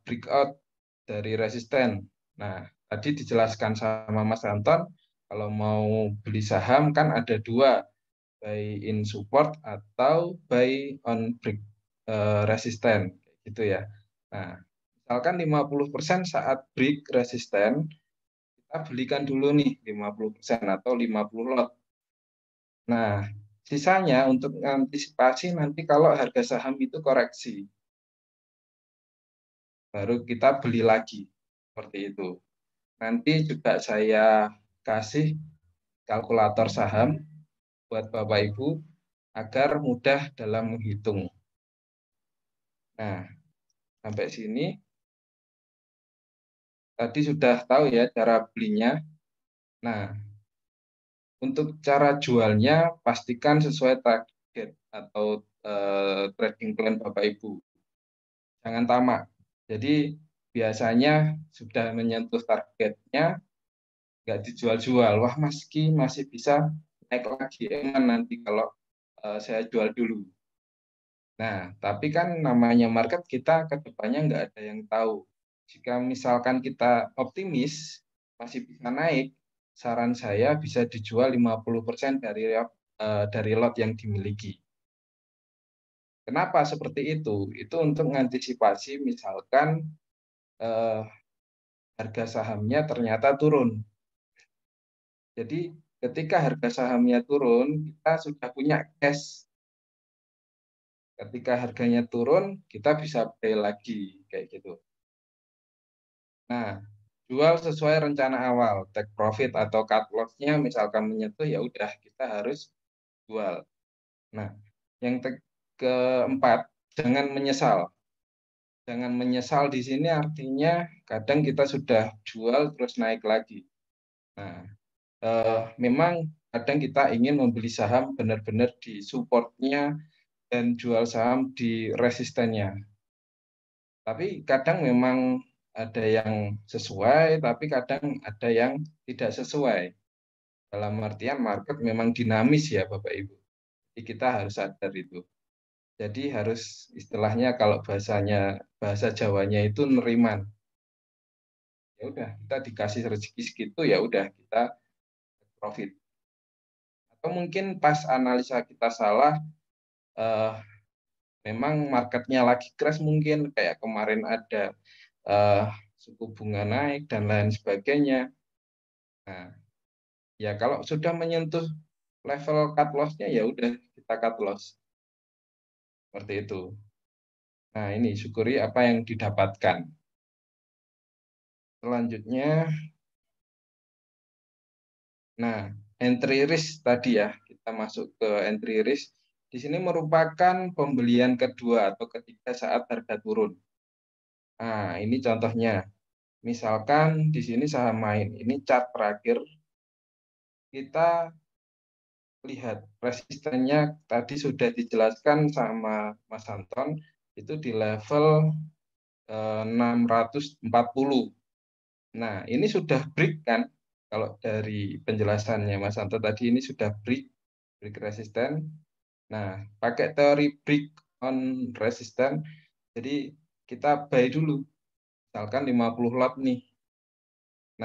breakout dari resisten. Nah, tadi dijelaskan sama Mas Anton, kalau mau beli saham kan ada dua, buy in support atau buy on break resisten, gitu ya. Nah, misalkan 50% saat break resisten, kita belikan dulu nih 50% atau 50 lot. Nah, sisanya untuk antisipasi nanti kalau harga saham itu koreksi, baru kita beli lagi, seperti itu. Nanti juga saya kasih kalkulator saham buat Bapak Ibu agar mudah dalam menghitung. Nah, sampai sini tadi sudah tahu ya cara belinya. Nah, untuk cara jualnya pastikan sesuai target atau trading plan Bapak Ibu. Jangan tamak. Jadi biasanya sudah menyentuh targetnya, nggak dijual-jual. Wah, meski masih bisa naik lagi. Emang nanti kalau saya jual dulu. Nah, tapi kan namanya market kita ke depannya nggak ada yang tahu. Jika misalkan kita optimis, masih bisa naik, saran saya bisa dijual 50% dari lot yang dimiliki. Kenapa seperti itu? Itu untuk mengantisipasi misalkan harga sahamnya ternyata turun. Jadi ketika harga sahamnya turun, kita sudah punya cash. Ketika harganya turun, kita bisa beli lagi kayak gitu. Nah, jual sesuai rencana awal, take profit atau cut loss-nya misalkan menyentuh, ya udah kita harus jual. Nah, yang keempat, jangan menyesal. Jangan menyesal di sini artinya kadang kita sudah jual terus naik lagi. Nah, memang kadang kita ingin membeli saham benar-benar di supportnya dan jual saham di resistennya. Tapi kadang memang ada yang sesuai, tapi kadang ada yang tidak sesuai. Dalam artian market memang dinamis ya Bapak Ibu. Jadi kita harus sadar itu. Jadi harus istilahnya kalau bahasa Jawanya itu neriman. Ya udah kita dikasih rezeki segitu ya udah kita profit. Atau mungkin pas analisa kita salah, memang marketnya lagi crash mungkin kayak kemarin ada suku bunga naik dan lain sebagainya. Nah, ya kalau sudah menyentuh level cut loss-nya ya udah kita cut loss. Seperti itu. Nah, ini syukuri apa yang didapatkan. Selanjutnya, nah, entry risk tadi ya, kita masuk ke entry risk. Di sini merupakan pembelian kedua atau ketiga saat harga turun. Nah, ini contohnya. Misalkan di sini saham main, ini chart terakhir, kita lihat resistennya tadi sudah dijelaskan sama Mas Anton, itu di level 640. Nah, ini sudah break kan? Kalau dari penjelasannya Mas Anton tadi ini sudah break resisten. Nah, pakai teori break on resisten, jadi kita buy dulu. Misalkan 50 lot nih.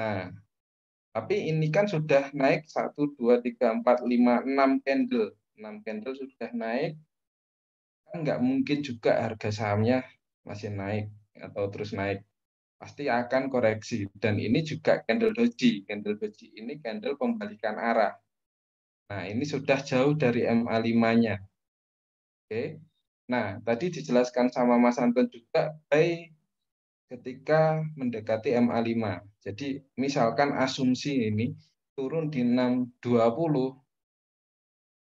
Nah, tapi ini kan sudah naik 1, 2, 3, 4, 5, 6 candle. 6 candle sudah naik. Kan nggak mungkin juga harga sahamnya masih naik atau terus naik. Pasti akan koreksi. Dan ini juga candle doji. Candle doji ini candle pembalikan arah. Nah, ini sudah jauh dari MA5-nya. Oke. Nah, tadi dijelaskan sama Mas Anton juga, buy ketika mendekati MA5. Jadi, misalkan asumsi ini turun di 620,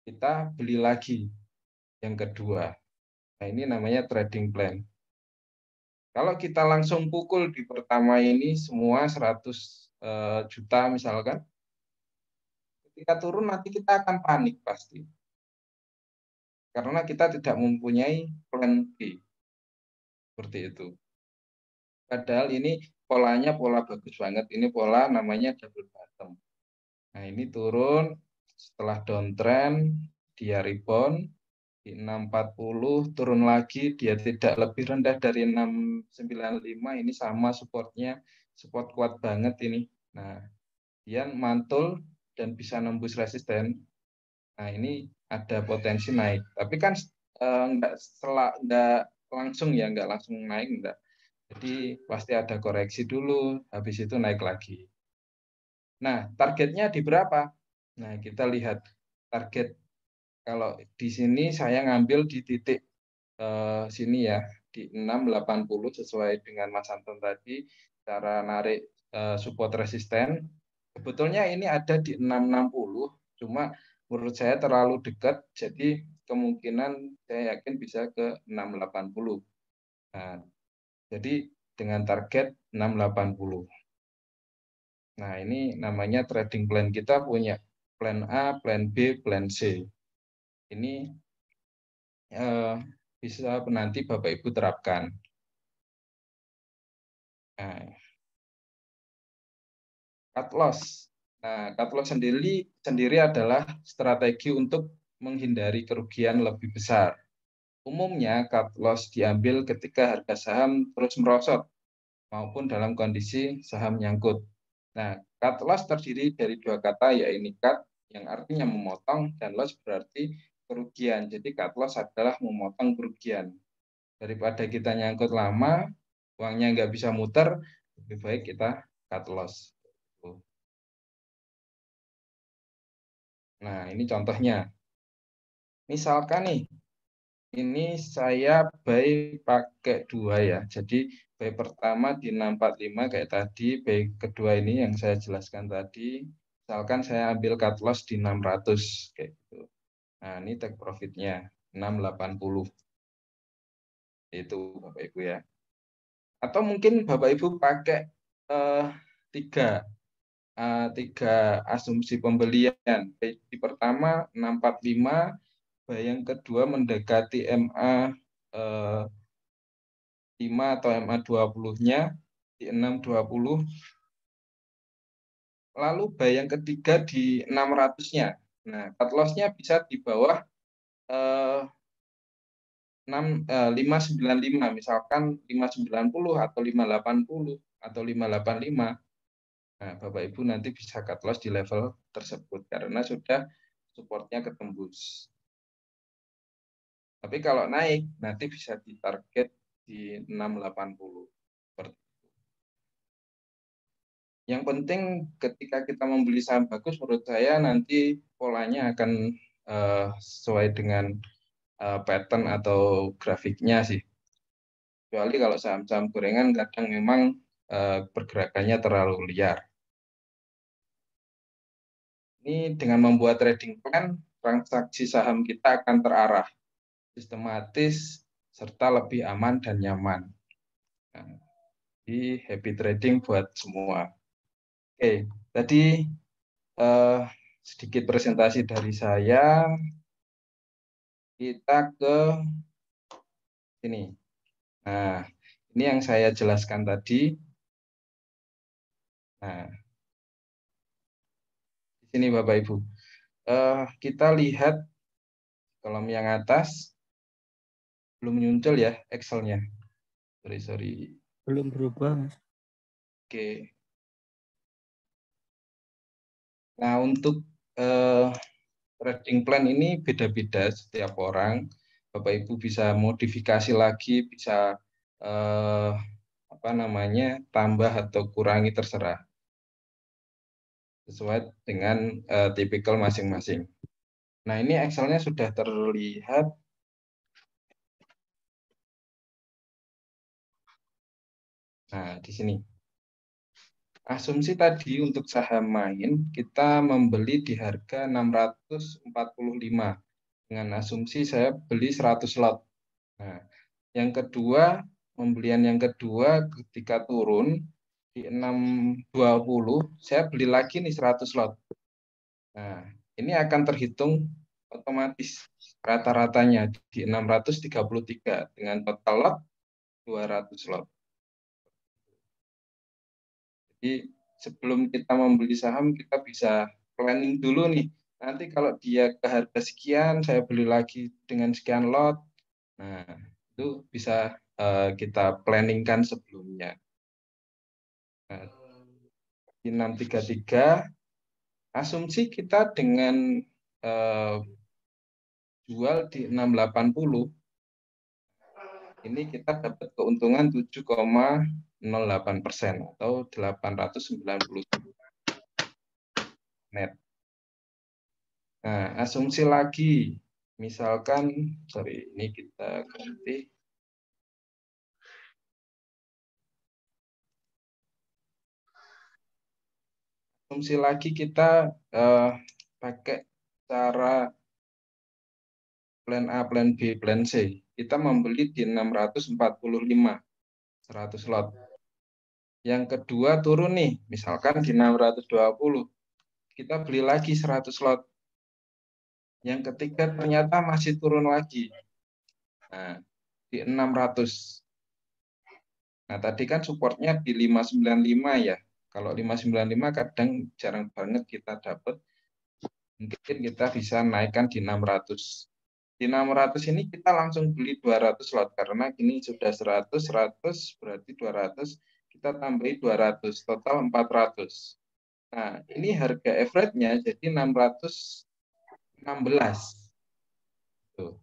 kita beli lagi yang kedua. Nah, ini namanya trading plan. Kalau kita langsung pukul di pertama ini semua 100 juta misalkan, ketika turun nanti kita akan panik pasti. Karena kita tidak mempunyai plan B. Seperti itu. Padahal ini polanya pola bagus banget. Ini pola namanya double bottom. Nah, ini turun setelah downtrend, dia rebound di 640, turun lagi, dia tidak lebih rendah dari 695, ini sama supportnya, support kuat banget ini. Nah, dia mantul dan bisa nembus resisten. Nah, ini ada potensi naik. Tapi kan enggak langsung ya, enggak langsung naik, enggak. Jadi pasti ada koreksi dulu, habis itu naik lagi. Nah, targetnya di berapa? Nah, kita lihat target. Kalau di sini saya ngambil di titik sini ya, di 680 sesuai dengan Mas Anton tadi, cara narik support resisten. Sebetulnya ini ada di 660, cuma menurut saya terlalu dekat, jadi kemungkinan saya yakin bisa ke 680. Nah, jadi dengan target 680. Nah, ini namanya trading plan. Kita punya plan A, plan B, plan C. Ini bisa nanti Bapak Ibu terapkan. Nah, cut loss. Nah, cut loss sendiri adalah strategi untuk menghindari kerugian lebih besar. Umumnya cut loss diambil ketika harga saham terus merosot maupun dalam kondisi saham nyangkut. Nah, cut loss terdiri dari dua kata, yaitu cut yang artinya memotong dan loss berarti kerugian. Jadi cut loss adalah memotong kerugian. Daripada kita nyangkut lama, uangnya nggak bisa muter, lebih baik kita cut loss. Nah, ini contohnya. Misalkan nih, ini saya buy pakai 2 ya. Jadi buy pertama di 645 kayak tadi, buy kedua ini yang saya jelaskan tadi. Misalkan saya ambil cut loss di 600 kayak gitu. Nah, ini take profitnya 680. Itu Bapak Ibu ya. Atau mungkin Bapak Ibu pakai tiga asumsi pembelian. Di pertama 645, yang kedua mendekati MA 5 atau MA 20-nya di 620. Lalu buy yang ketiga di 600-nya. Nah, cut loss-nya bisa di bawah 595, misalkan 590 atau 580 atau 585. Nah, Bapak Ibu nanti bisa cut loss di level tersebut karena sudah supportnya ketembus. Tapi kalau naik nanti bisa ditarget di 680. Yang penting ketika kita membeli saham bagus, menurut saya nanti polanya akan sesuai dengan pattern atau grafiknya sih. Kecuali kalau saham-saham gorengan kadang memang pergerakannya terlalu liar. Ini dengan membuat trading plan, transaksi saham kita akan terarah, sistematis, serta lebih aman dan nyaman. Nah, jadi happy trading buat semua. Oke, tadi sedikit presentasi dari saya. Kita ke sini. Nah, ini yang saya jelaskan tadi. Nah, di sini Bapak Ibu. Kita lihat kolom yang atas. Belum muncul ya Excel-nya. Sorry. Belum berubah. Oke. Nah, untuk trading plan ini beda-beda setiap orang. Bapak Ibu bisa modifikasi lagi, bisa tambah atau kurangi terserah. Sesuai dengan tipikal masing-masing. Nah, ini Excel-nya sudah terlihat. Nah, di sini. Asumsi tadi untuk saham main, kita membeli di harga 645. Dengan asumsi saya beli 100 lot. Nah, yang kedua, pembelian yang kedua ketika turun di 620, saya beli lagi nih 100 lot. Nah, ini akan terhitung otomatis rata-ratanya di 633 dengan total lot 200 lot. Jadi sebelum kita membeli saham, kita bisa planning dulu nih. Nanti kalau dia ke harga sekian, saya beli lagi dengan sekian lot. Nah, itu bisa kita planningkan sebelumnya. Nah, di 633, asumsi kita dengan jual di 680, ini kita dapat keuntungan 7,08% atau 890 net. Nah, asumsi lagi, misalkan, ini kita ganti. Asumsi lagi kita pakai cara plan A, plan B, plan C. Kita membeli di 645, 100 lot. Yang kedua turun nih, misalkan di 620. Kita beli lagi 100 lot. Yang ketiga ternyata masih turun lagi. Nah, di 600. Nah, tadi kan supportnya di 595 ya. Kalau 595 kadang jarang banget kita dapat. Mungkin kita bisa naikkan di 600. Di 600 ini kita langsung beli 200 lot karena ini sudah 100, 100 berarti 200, kita tambahi 200, total 400. Nah, ini harga average-nya jadi 616. Tuh.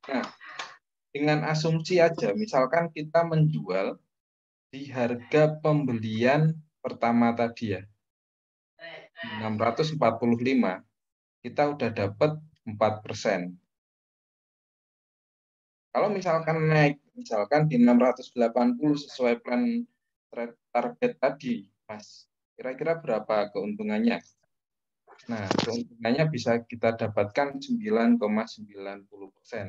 Nah, dengan asumsi aja, misalkan kita menjual di harga pembelian pertama tadi ya, 645, kita udah dapat 4%. Kalau misalkan naik, misalkan di 680 sesuai plan target tadi, Mas, kira-kira berapa keuntungannya? Nah, keuntungannya bisa kita dapatkan 9,90%,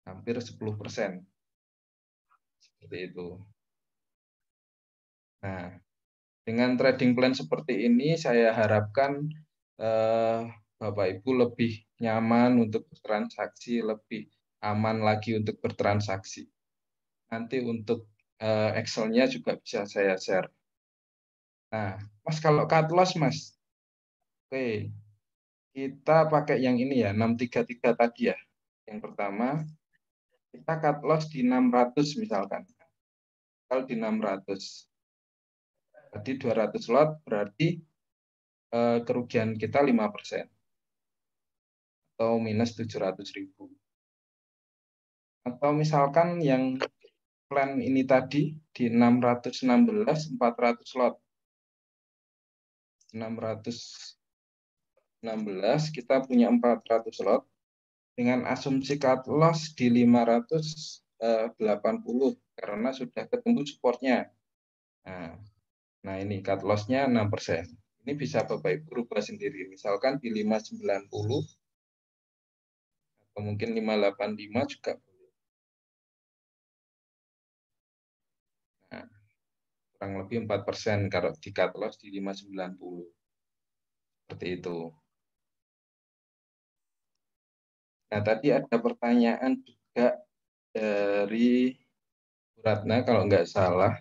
hampir 10%. Seperti itu. Nah, dengan trading plan seperti ini, saya harapkan Bapak Ibu lebih nyaman untuk bertransaksi, lebih aman lagi untuk bertransaksi. Nanti untuk Excel-nya juga bisa saya share. Nah, Mas, kalau cut loss, Mas, oke, kita pakai yang ini ya, 633 tadi ya. Yang pertama, kita cut loss di 600 misalkan. Kalau di 600, tadi 200 lot, berarti kerugian kita 5%. Atau minus 700.000. Atau misalkan yang plan ini tadi di 616, 400 lot. 616 kita punya 400 lot dengan asumsi cut loss di 580 karena sudah ketemu supportnya. Nah ini cut loss-nya 6%. Ini bisa Bapak Ibu rubah sendiri. Misalkan di 590 atau mungkin 585 juga. Nah, kurang lebih 4% kalau di cut loss di 590. Seperti itu. Nah, tadi ada pertanyaan juga dari Bu Ratna kalau nggak salah.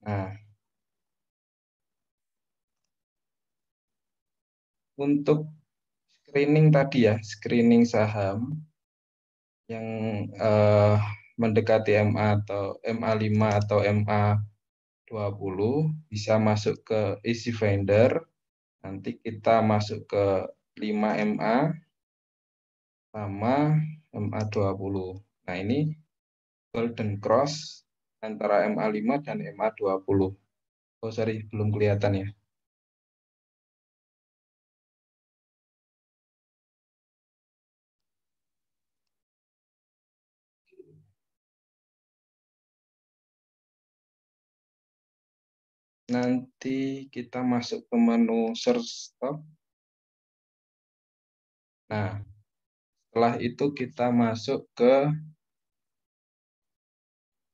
Nah, untuk screening tadi ya, screening saham yang mendekati MA atau MA5 atau MA20 bisa masuk ke Easy Finder. Nanti kita masuk ke 5 MA sama MA20. Nah, ini Golden Cross antara MA5 dan MA20. Oh, sorry, belum kelihatan ya. Nanti kita masuk ke menu search stock. Nah, setelah itu kita masuk ke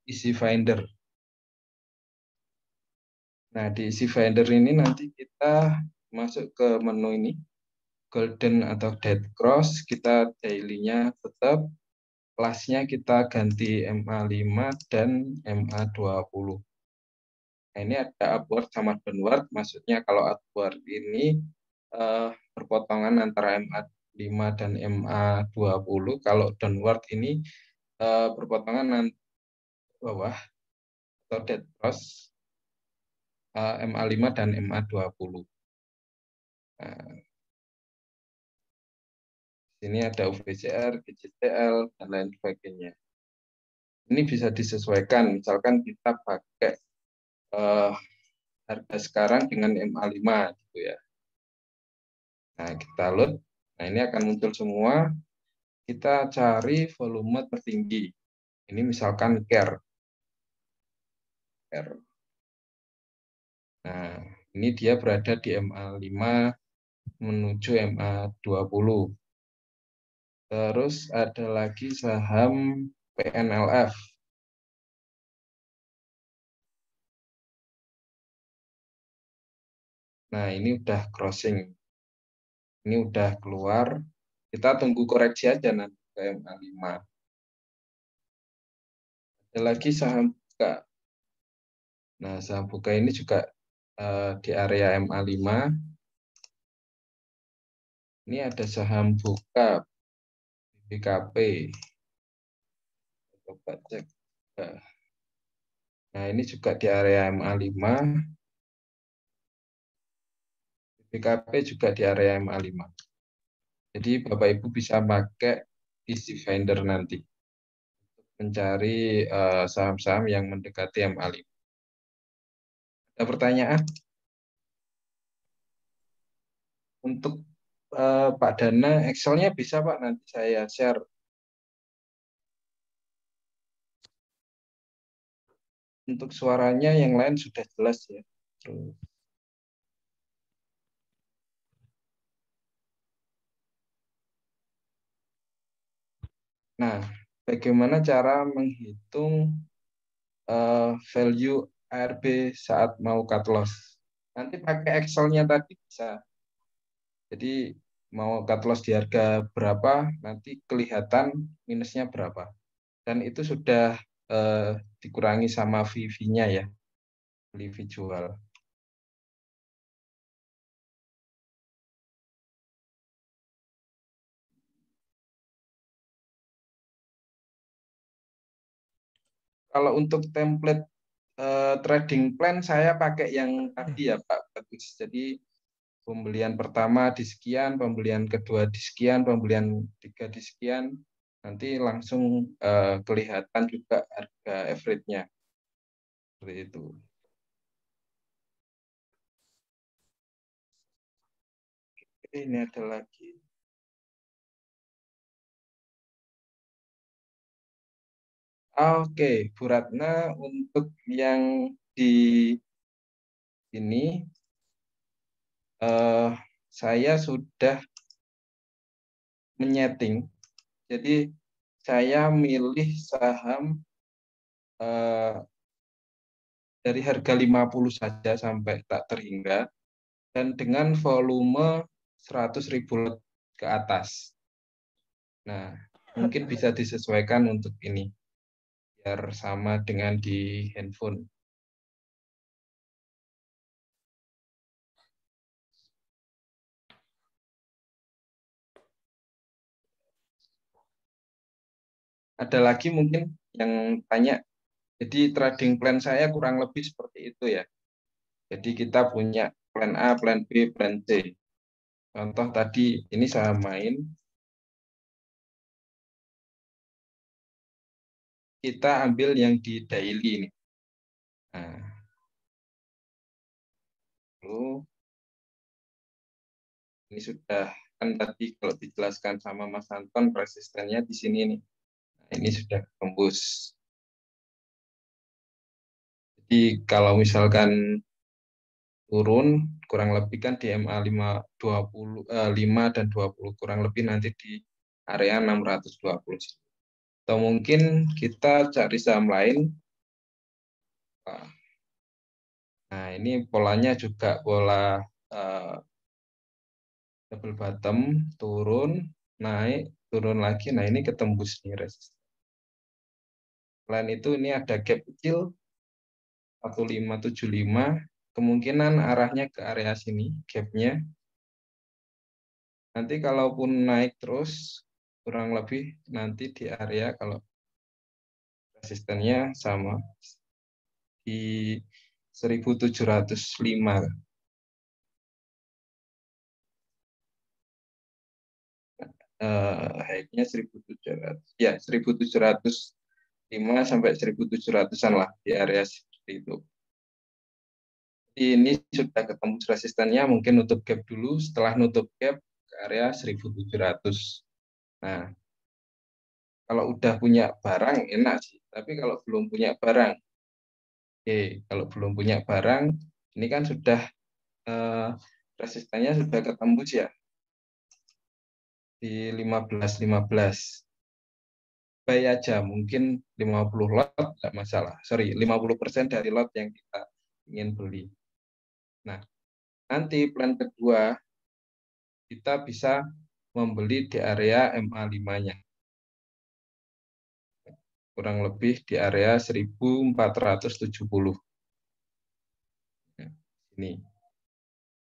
Easy Finder. Nah, di Easy Finder ini nanti kita masuk ke menu ini, Golden atau Dead Cross, kita daily-nya tetap, kelasnya kita ganti MA5 dan MA20. Nah, ini ada upward sama downward, maksudnya kalau upward ini perpotongan antara MA5 dan MA20, kalau downward ini perpotongan bawah atau dead cross MA5 dan MA20. Nah, sini ada UVCR, GCTL, dan lain sebagainya. Ini bisa disesuaikan, misalkan kita pakai harga sekarang dengan MA5 gitu ya. Nah, kita load. Nah, ini akan muncul semua. Kita cari volume tertinggi. Ini misalkan care. Nah, ini dia berada di MA5 menuju MA20. Terus ada lagi saham PNLF. Nah, ini udah crossing. Ini udah keluar. Kita tunggu koreksi aja nanti ke MA5. Ada lagi saham buka. Nah, saham buka ini juga di area MA5. Ini ada saham buka BKP. Coba cek. Nah, ini juga di area MA5, BKP juga di area MA5. Jadi Bapak Ibu bisa pakai easy finder nanti mencari saham-saham yang mendekati MA5. Ada pertanyaan? Untuk Pak Dana, Excel-nya bisa Pak, nanti saya share. Untuk suaranya yang lain sudah jelas ya. Terus. Nah, bagaimana cara menghitung value ARB saat mau cut loss? Nanti pakai Excel-nya tadi bisa. Jadi mau cut loss di harga berapa, nanti kelihatan minusnya berapa. Dan itu sudah dikurangi sama VV-nya ya, beli visual. Kalau untuk template trading plan saya pakai yang tadi ya Pak Bagus. Jadi pembelian pertama di sekian, pembelian kedua di sekian, pembelian tiga di sekian, nanti langsung kelihatan juga harga average-nya. Seperti itu. Ini ada lagi. Oke, Bu Ratna, untuk yang di ini saya sudah menyeting. Jadi saya milih saham dari harga 50 saja sampai tak terhingga dan dengan volume 100.000 lot ke atas. Nah, mungkin bisa disesuaikan untuk ini biar sama dengan di handphone. Ada lagi mungkin yang tanya, jadi trading plan saya kurang lebih seperti itu ya. Jadi kita punya plan A, plan B, plan C. Contoh tadi, ini saya main. Kita ambil yang di daily ini. Nah, lalu ini sudah, kan tadi kalau dijelaskan sama Mas Anton, resistennya di sini nih. Nah, ini sudah tembus. Jadi kalau misalkan turun kurang lebih kan di MA 5 dan 20 kurang lebih nanti di area 620. Atau mungkin kita cari saham lain. Nah, ini polanya juga pola double bottom, turun, naik, turun lagi. Nah, ini ketembus nih resisten. Selain itu ini ada gap kecil 1575, kemungkinan arahnya ke area sini gapnya. Nanti kalaupun naik terus kurang lebih nanti di area kalau resistennya sama di 1705. High-nya 1700. Ya, 1705 sampai 1700-an lah di area seperti itu. Ini sudah ketemu resistennya, mungkin nutup gap dulu, setelah nutup gap ke area 1700. Nah, kalau udah punya barang enak sih, tapi kalau belum punya barang, kalau belum punya barang, ini kan sudah resistennya sudah ketembus ya di 15.15. Buy aja, mungkin 50 lot nggak masalah. Sorry, 50% dari lot yang kita ingin beli. Nah, nanti plan kedua kita bisa membeli di area MA5-nya. Kurang lebih di area 1470. Nah, ini.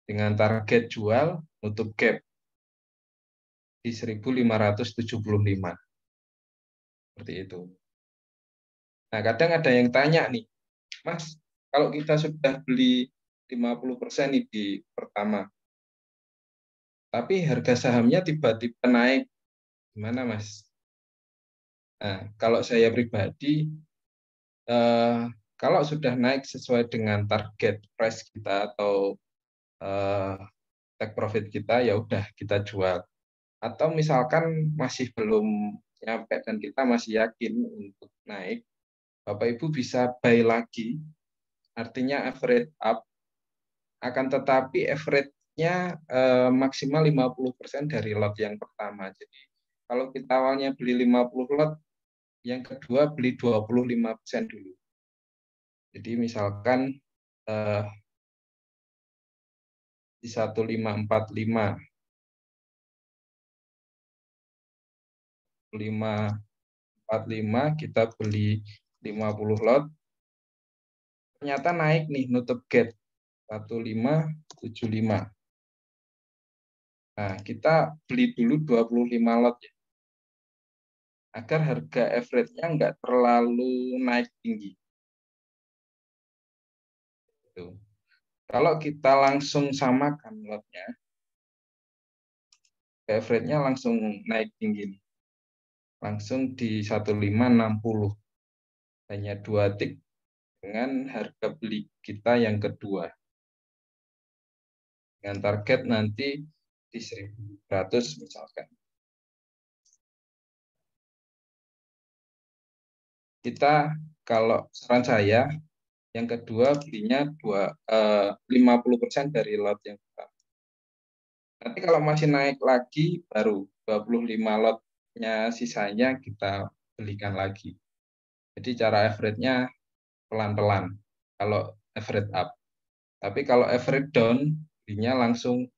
Dengan target jual nutup gap di 1575. Seperti itu. Nah, kadang ada yang tanya nih, Mas, kalau kita sudah beli 50% nih di pertama, tapi harga sahamnya tiba-tiba naik, gimana Mas? Nah, kalau saya pribadi, kalau sudah naik sesuai dengan target price kita atau take profit kita, ya udah kita jual. Atau misalkan masih belum nyampe dan kita masih yakin untuk naik, Bapak Ibu bisa buy lagi, artinya average up, akan tetapi average-nya maksimal 50% dari lot yang pertama. Jadi kalau kita awalnya beli 50 lot, yang kedua beli 25% dulu. Jadi misalkan di 1545 kita beli 50 lot, ternyata naik nih nutup gate 1575. Nah, kita beli dulu 25 lot ya, agar harga average-nya nggak terlalu naik tinggi. Gitu. Kalau kita langsung samakan lotnya, average-nya langsung naik tinggi nih. Langsung di 1560. Hanya 2 tick dengan harga beli kita yang kedua. Dengan target nanti di 1.100 misalkan. Kita kalau saran saya yang kedua belinya 50% dari lot yang pertama. Nanti kalau masih naik lagi baru 25 lotnya sisanya kita belikan lagi. Jadi cara average-nya pelan-pelan kalau average up. Tapi kalau average down, belinya langsung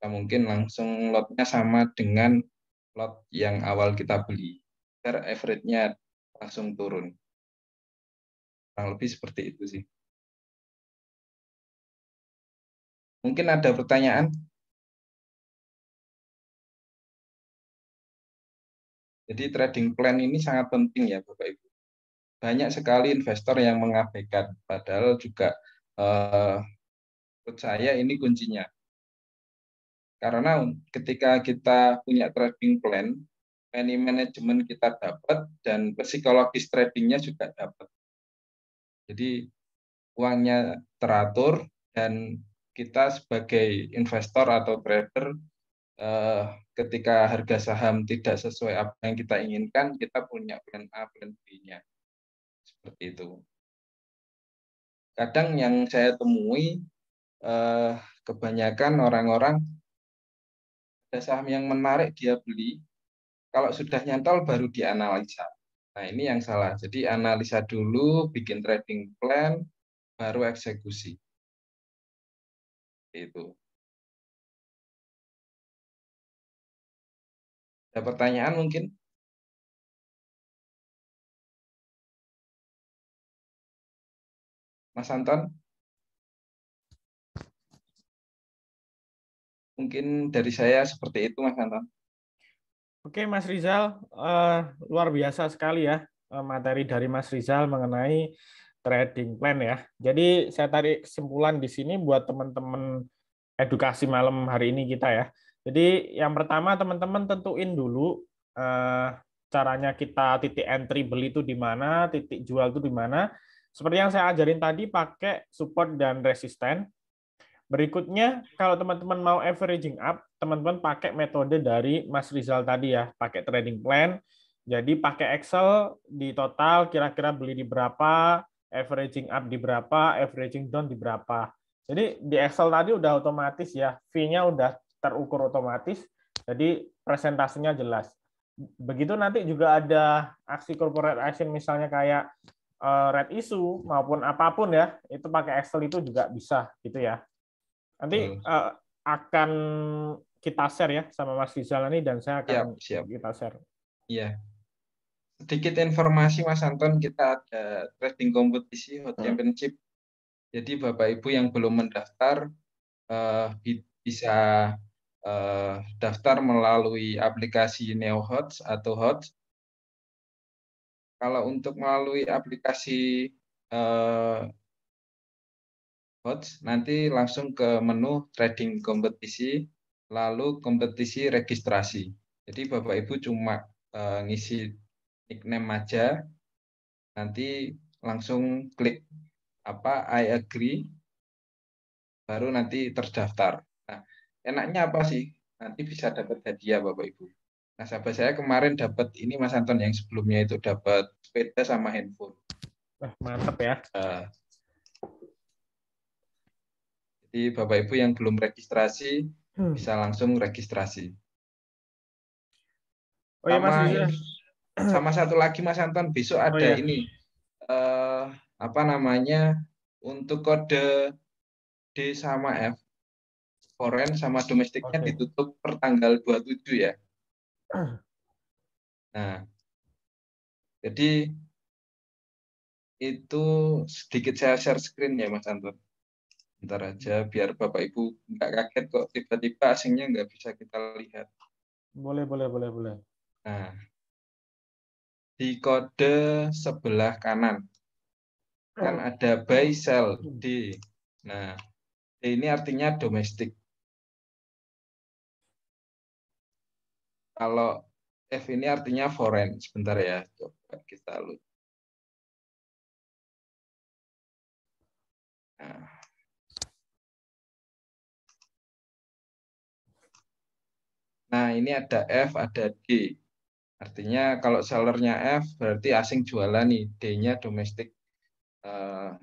mungkin langsung lotnya sama dengan lot yang awal kita beli. Agar average-nya langsung turun. Kurang lebih seperti itu sih. Mungkin ada pertanyaan? Jadi trading plan ini sangat penting ya Bapak Ibu. Banyak sekali investor yang mengabaikan, padahal juga menurut saya ini kuncinya. Karena ketika kita punya trading plan, money management kita dapat dan psikologis tradingnya juga dapat. Jadi uangnya teratur dan kita sebagai investor atau trader ketika harga saham tidak sesuai apa yang kita inginkan, kita punya plan A, plan B-nya. Seperti itu. Kadang yang saya temui, kebanyakan orang-orang ada saham yang menarik dia beli, kalau sudah nyantol baru dianalisa. Nah ini yang salah. Jadi analisa dulu, bikin trading plan, baru eksekusi. Itu. Ada pertanyaan mungkin? Mas Anton? Mungkin dari saya seperti itu, Mas Anton. Oke, Mas Rizal, luar biasa sekali ya materi dari Mas Rizal mengenai trading plan ya. Jadi saya tarik kesimpulan di sini buat teman-teman edukasi malam hari ini kita ya. Jadi yang pertama teman-teman tentuin dulu caranya kita titik entry beli itu di mana, titik jual itu di mana. Seperti yang saya ajarin tadi pakai support dan resisten. Berikutnya, kalau teman-teman mau averaging up, teman-teman pakai metode dari Mas Rizal tadi ya, pakai trading plan. Jadi pakai Excel di total kira-kira beli di berapa, averaging up di berapa, averaging down di berapa. Jadi di Excel tadi udah otomatis ya, fee-nya udah terukur otomatis, jadi presentasinya jelas. Begitu nanti juga ada aksi corporate action misalnya kayak red issue maupun apapun ya, itu pakai Excel itu juga bisa gitu ya. Nanti akan kita share ya sama Mas Rizal ini dan saya akan siap. kita share. Iya. Sedikit informasi Mas Anton, kita ada trading kompetisi Hot Championship. Jadi Bapak Ibu yang belum mendaftar bisa daftar melalui aplikasi NeoHots atau HOTS. Kalau untuk melalui aplikasi Hots, nanti langsung ke menu trading kompetisi, lalu kompetisi registrasi. Jadi Bapak Ibu cuma ngisi nickname aja, nanti langsung klik I agree, baru nanti terdaftar. Nah, enaknya apa sih? Nanti bisa dapat hadiah Bapak Ibu. Nah, sahabat saya kemarin dapat ini Mas Anton, yang sebelumnya itu dapat sepeda sama handphone. Mantap ya. Jadi Bapak Ibu yang belum registrasi bisa langsung registrasi. Oh ya Mas Riza. Sama satu lagi Mas Anton, besok ada ini apa namanya, untuk kode D sama F, foreign sama domestiknya ditutup per tanggal 27 ya. Nah, jadi itu sedikit saya share screen ya Mas Anton. Bentar aja biar Bapak Ibu nggak kaget kok tiba-tiba asingnya nggak bisa kita lihat. Boleh. Nah, di kode sebelah kanan kan ada buy sell D. Nah, D ini artinya domestik. Kalau F ini artinya foreign. Sebentar ya, coba kita lihat. Nah, ini ada F, ada D. Artinya kalau sellernya F berarti asing jualan nih, D-nya domestik,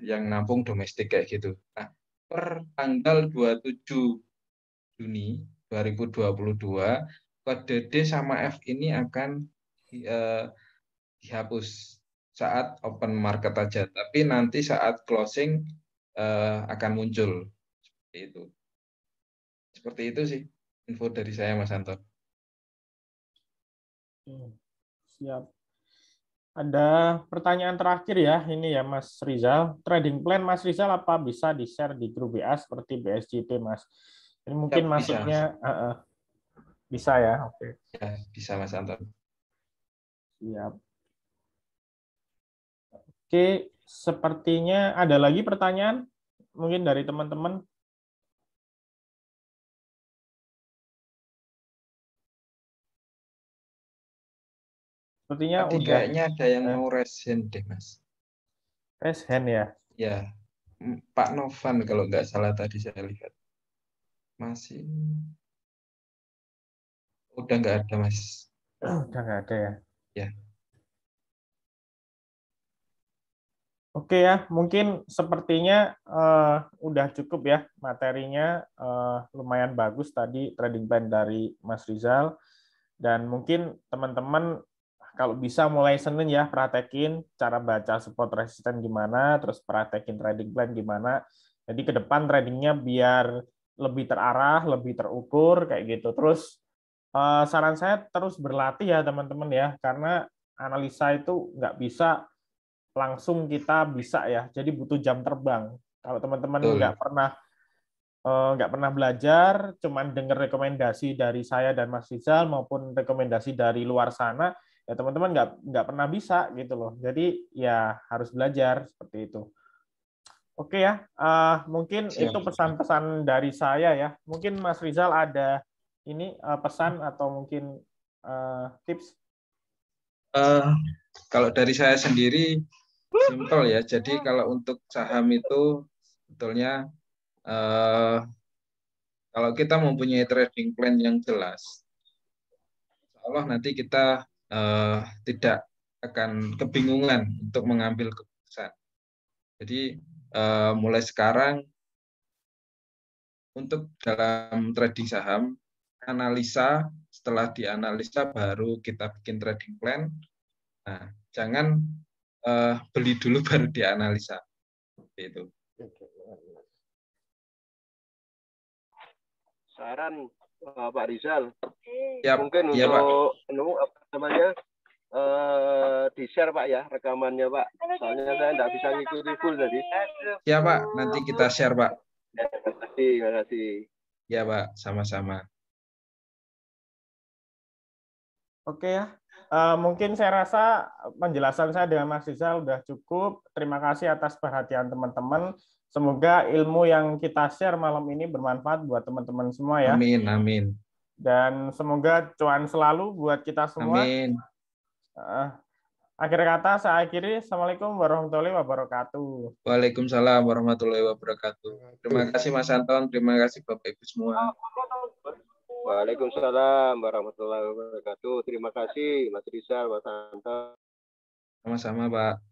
yang nampung domestik kayak gitu. Nah, per tanggal 27 Juni 2022, kode D sama F ini akan dihapus saat open market aja, tapi nanti saat closing akan muncul. Seperti itu sih info dari saya Mas Anton. Siap. Ada pertanyaan terakhir ya, ini ya Mas Rizal. Trading plan Mas Rizal apa bisa di-share di grup WA seperti BSJP Mas? Ini mungkin Ya, maksudnya bisa ya, oke. Ya, bisa Mas Anton. Siap. Oke, sepertinya ada lagi pertanyaan mungkin dari teman-teman. Sepertinya Tadi udah. kayaknya ada yang mau raise hand deh Mas. Raise hand ya. Ya, Pak Novan kalau nggak salah tadi saya lihat. Masih. Udah nggak ada Mas. Udah nggak ada ya. Ya. Oke ya, mungkin sepertinya udah cukup ya materinya, lumayan bagus tadi trading plan dari Mas Rizal, dan mungkin teman-teman kalau bisa mulai Senin ya praktekin cara baca support resisten gimana, terus praktekin trading plan gimana, jadi ke depan tradingnya biar lebih terarah, lebih terukur kayak gitu. Terus saran saya terus berlatih ya teman-teman ya, karena analisa itu nggak bisa langsung kita bisa ya, jadi butuh jam terbang. Kalau teman-teman nggak pernah belajar, cuman dengar rekomendasi dari saya dan Mas Rizal maupun rekomendasi dari luar sana, ya teman-teman nggak pernah bisa gitu loh. Jadi ya harus belajar seperti itu. Oke ya, mungkin Siap. itu pesan-pesan dari saya ya. Mungkin Mas Rizal ada ini pesan atau mungkin tips? Kalau dari saya sendiri simpel ya. Jadi kalau untuk saham itu sebetulnya kalau kita mempunyai trading plan yang jelas, insya Allah nanti kita tidak akan kebingungan untuk mengambil keputusan. Jadi mulai sekarang untuk dalam trading saham, analisa, setelah dianalisa baru kita bikin trading plan. Nah, jangan beli dulu baru dianalisa. Itu. Saran Pak Rizal, Ya, mungkin ya, untuk apa namanya di-share Pak ya rekamannya Pak. Soalnya saya nggak bisa ngikuti full tadi. Ya Pak, nanti kita share Pak. Ya, terima kasih. Ya Pak, sama-sama. Oke ya, Mungkin saya rasa penjelasan saya dengan Mas Rizal sudah cukup. Terima kasih atas perhatian teman-teman. Semoga ilmu yang kita share malam ini bermanfaat buat teman-teman semua ya. Amin, amin. Dan semoga cuan selalu buat kita semua. Amin. Akhir kata saya akhiri. Assalamualaikum warahmatullahi wabarakatuh. Waalaikumsalam warahmatullahi wabarakatuh. Terima kasih Mas Anton, terima kasih Bapak Ibu semua. Waalaikumsalam warahmatullahi wabarakatuh. Terima kasih Mas Rizal, Mas Anton. Sama-sama, Pak.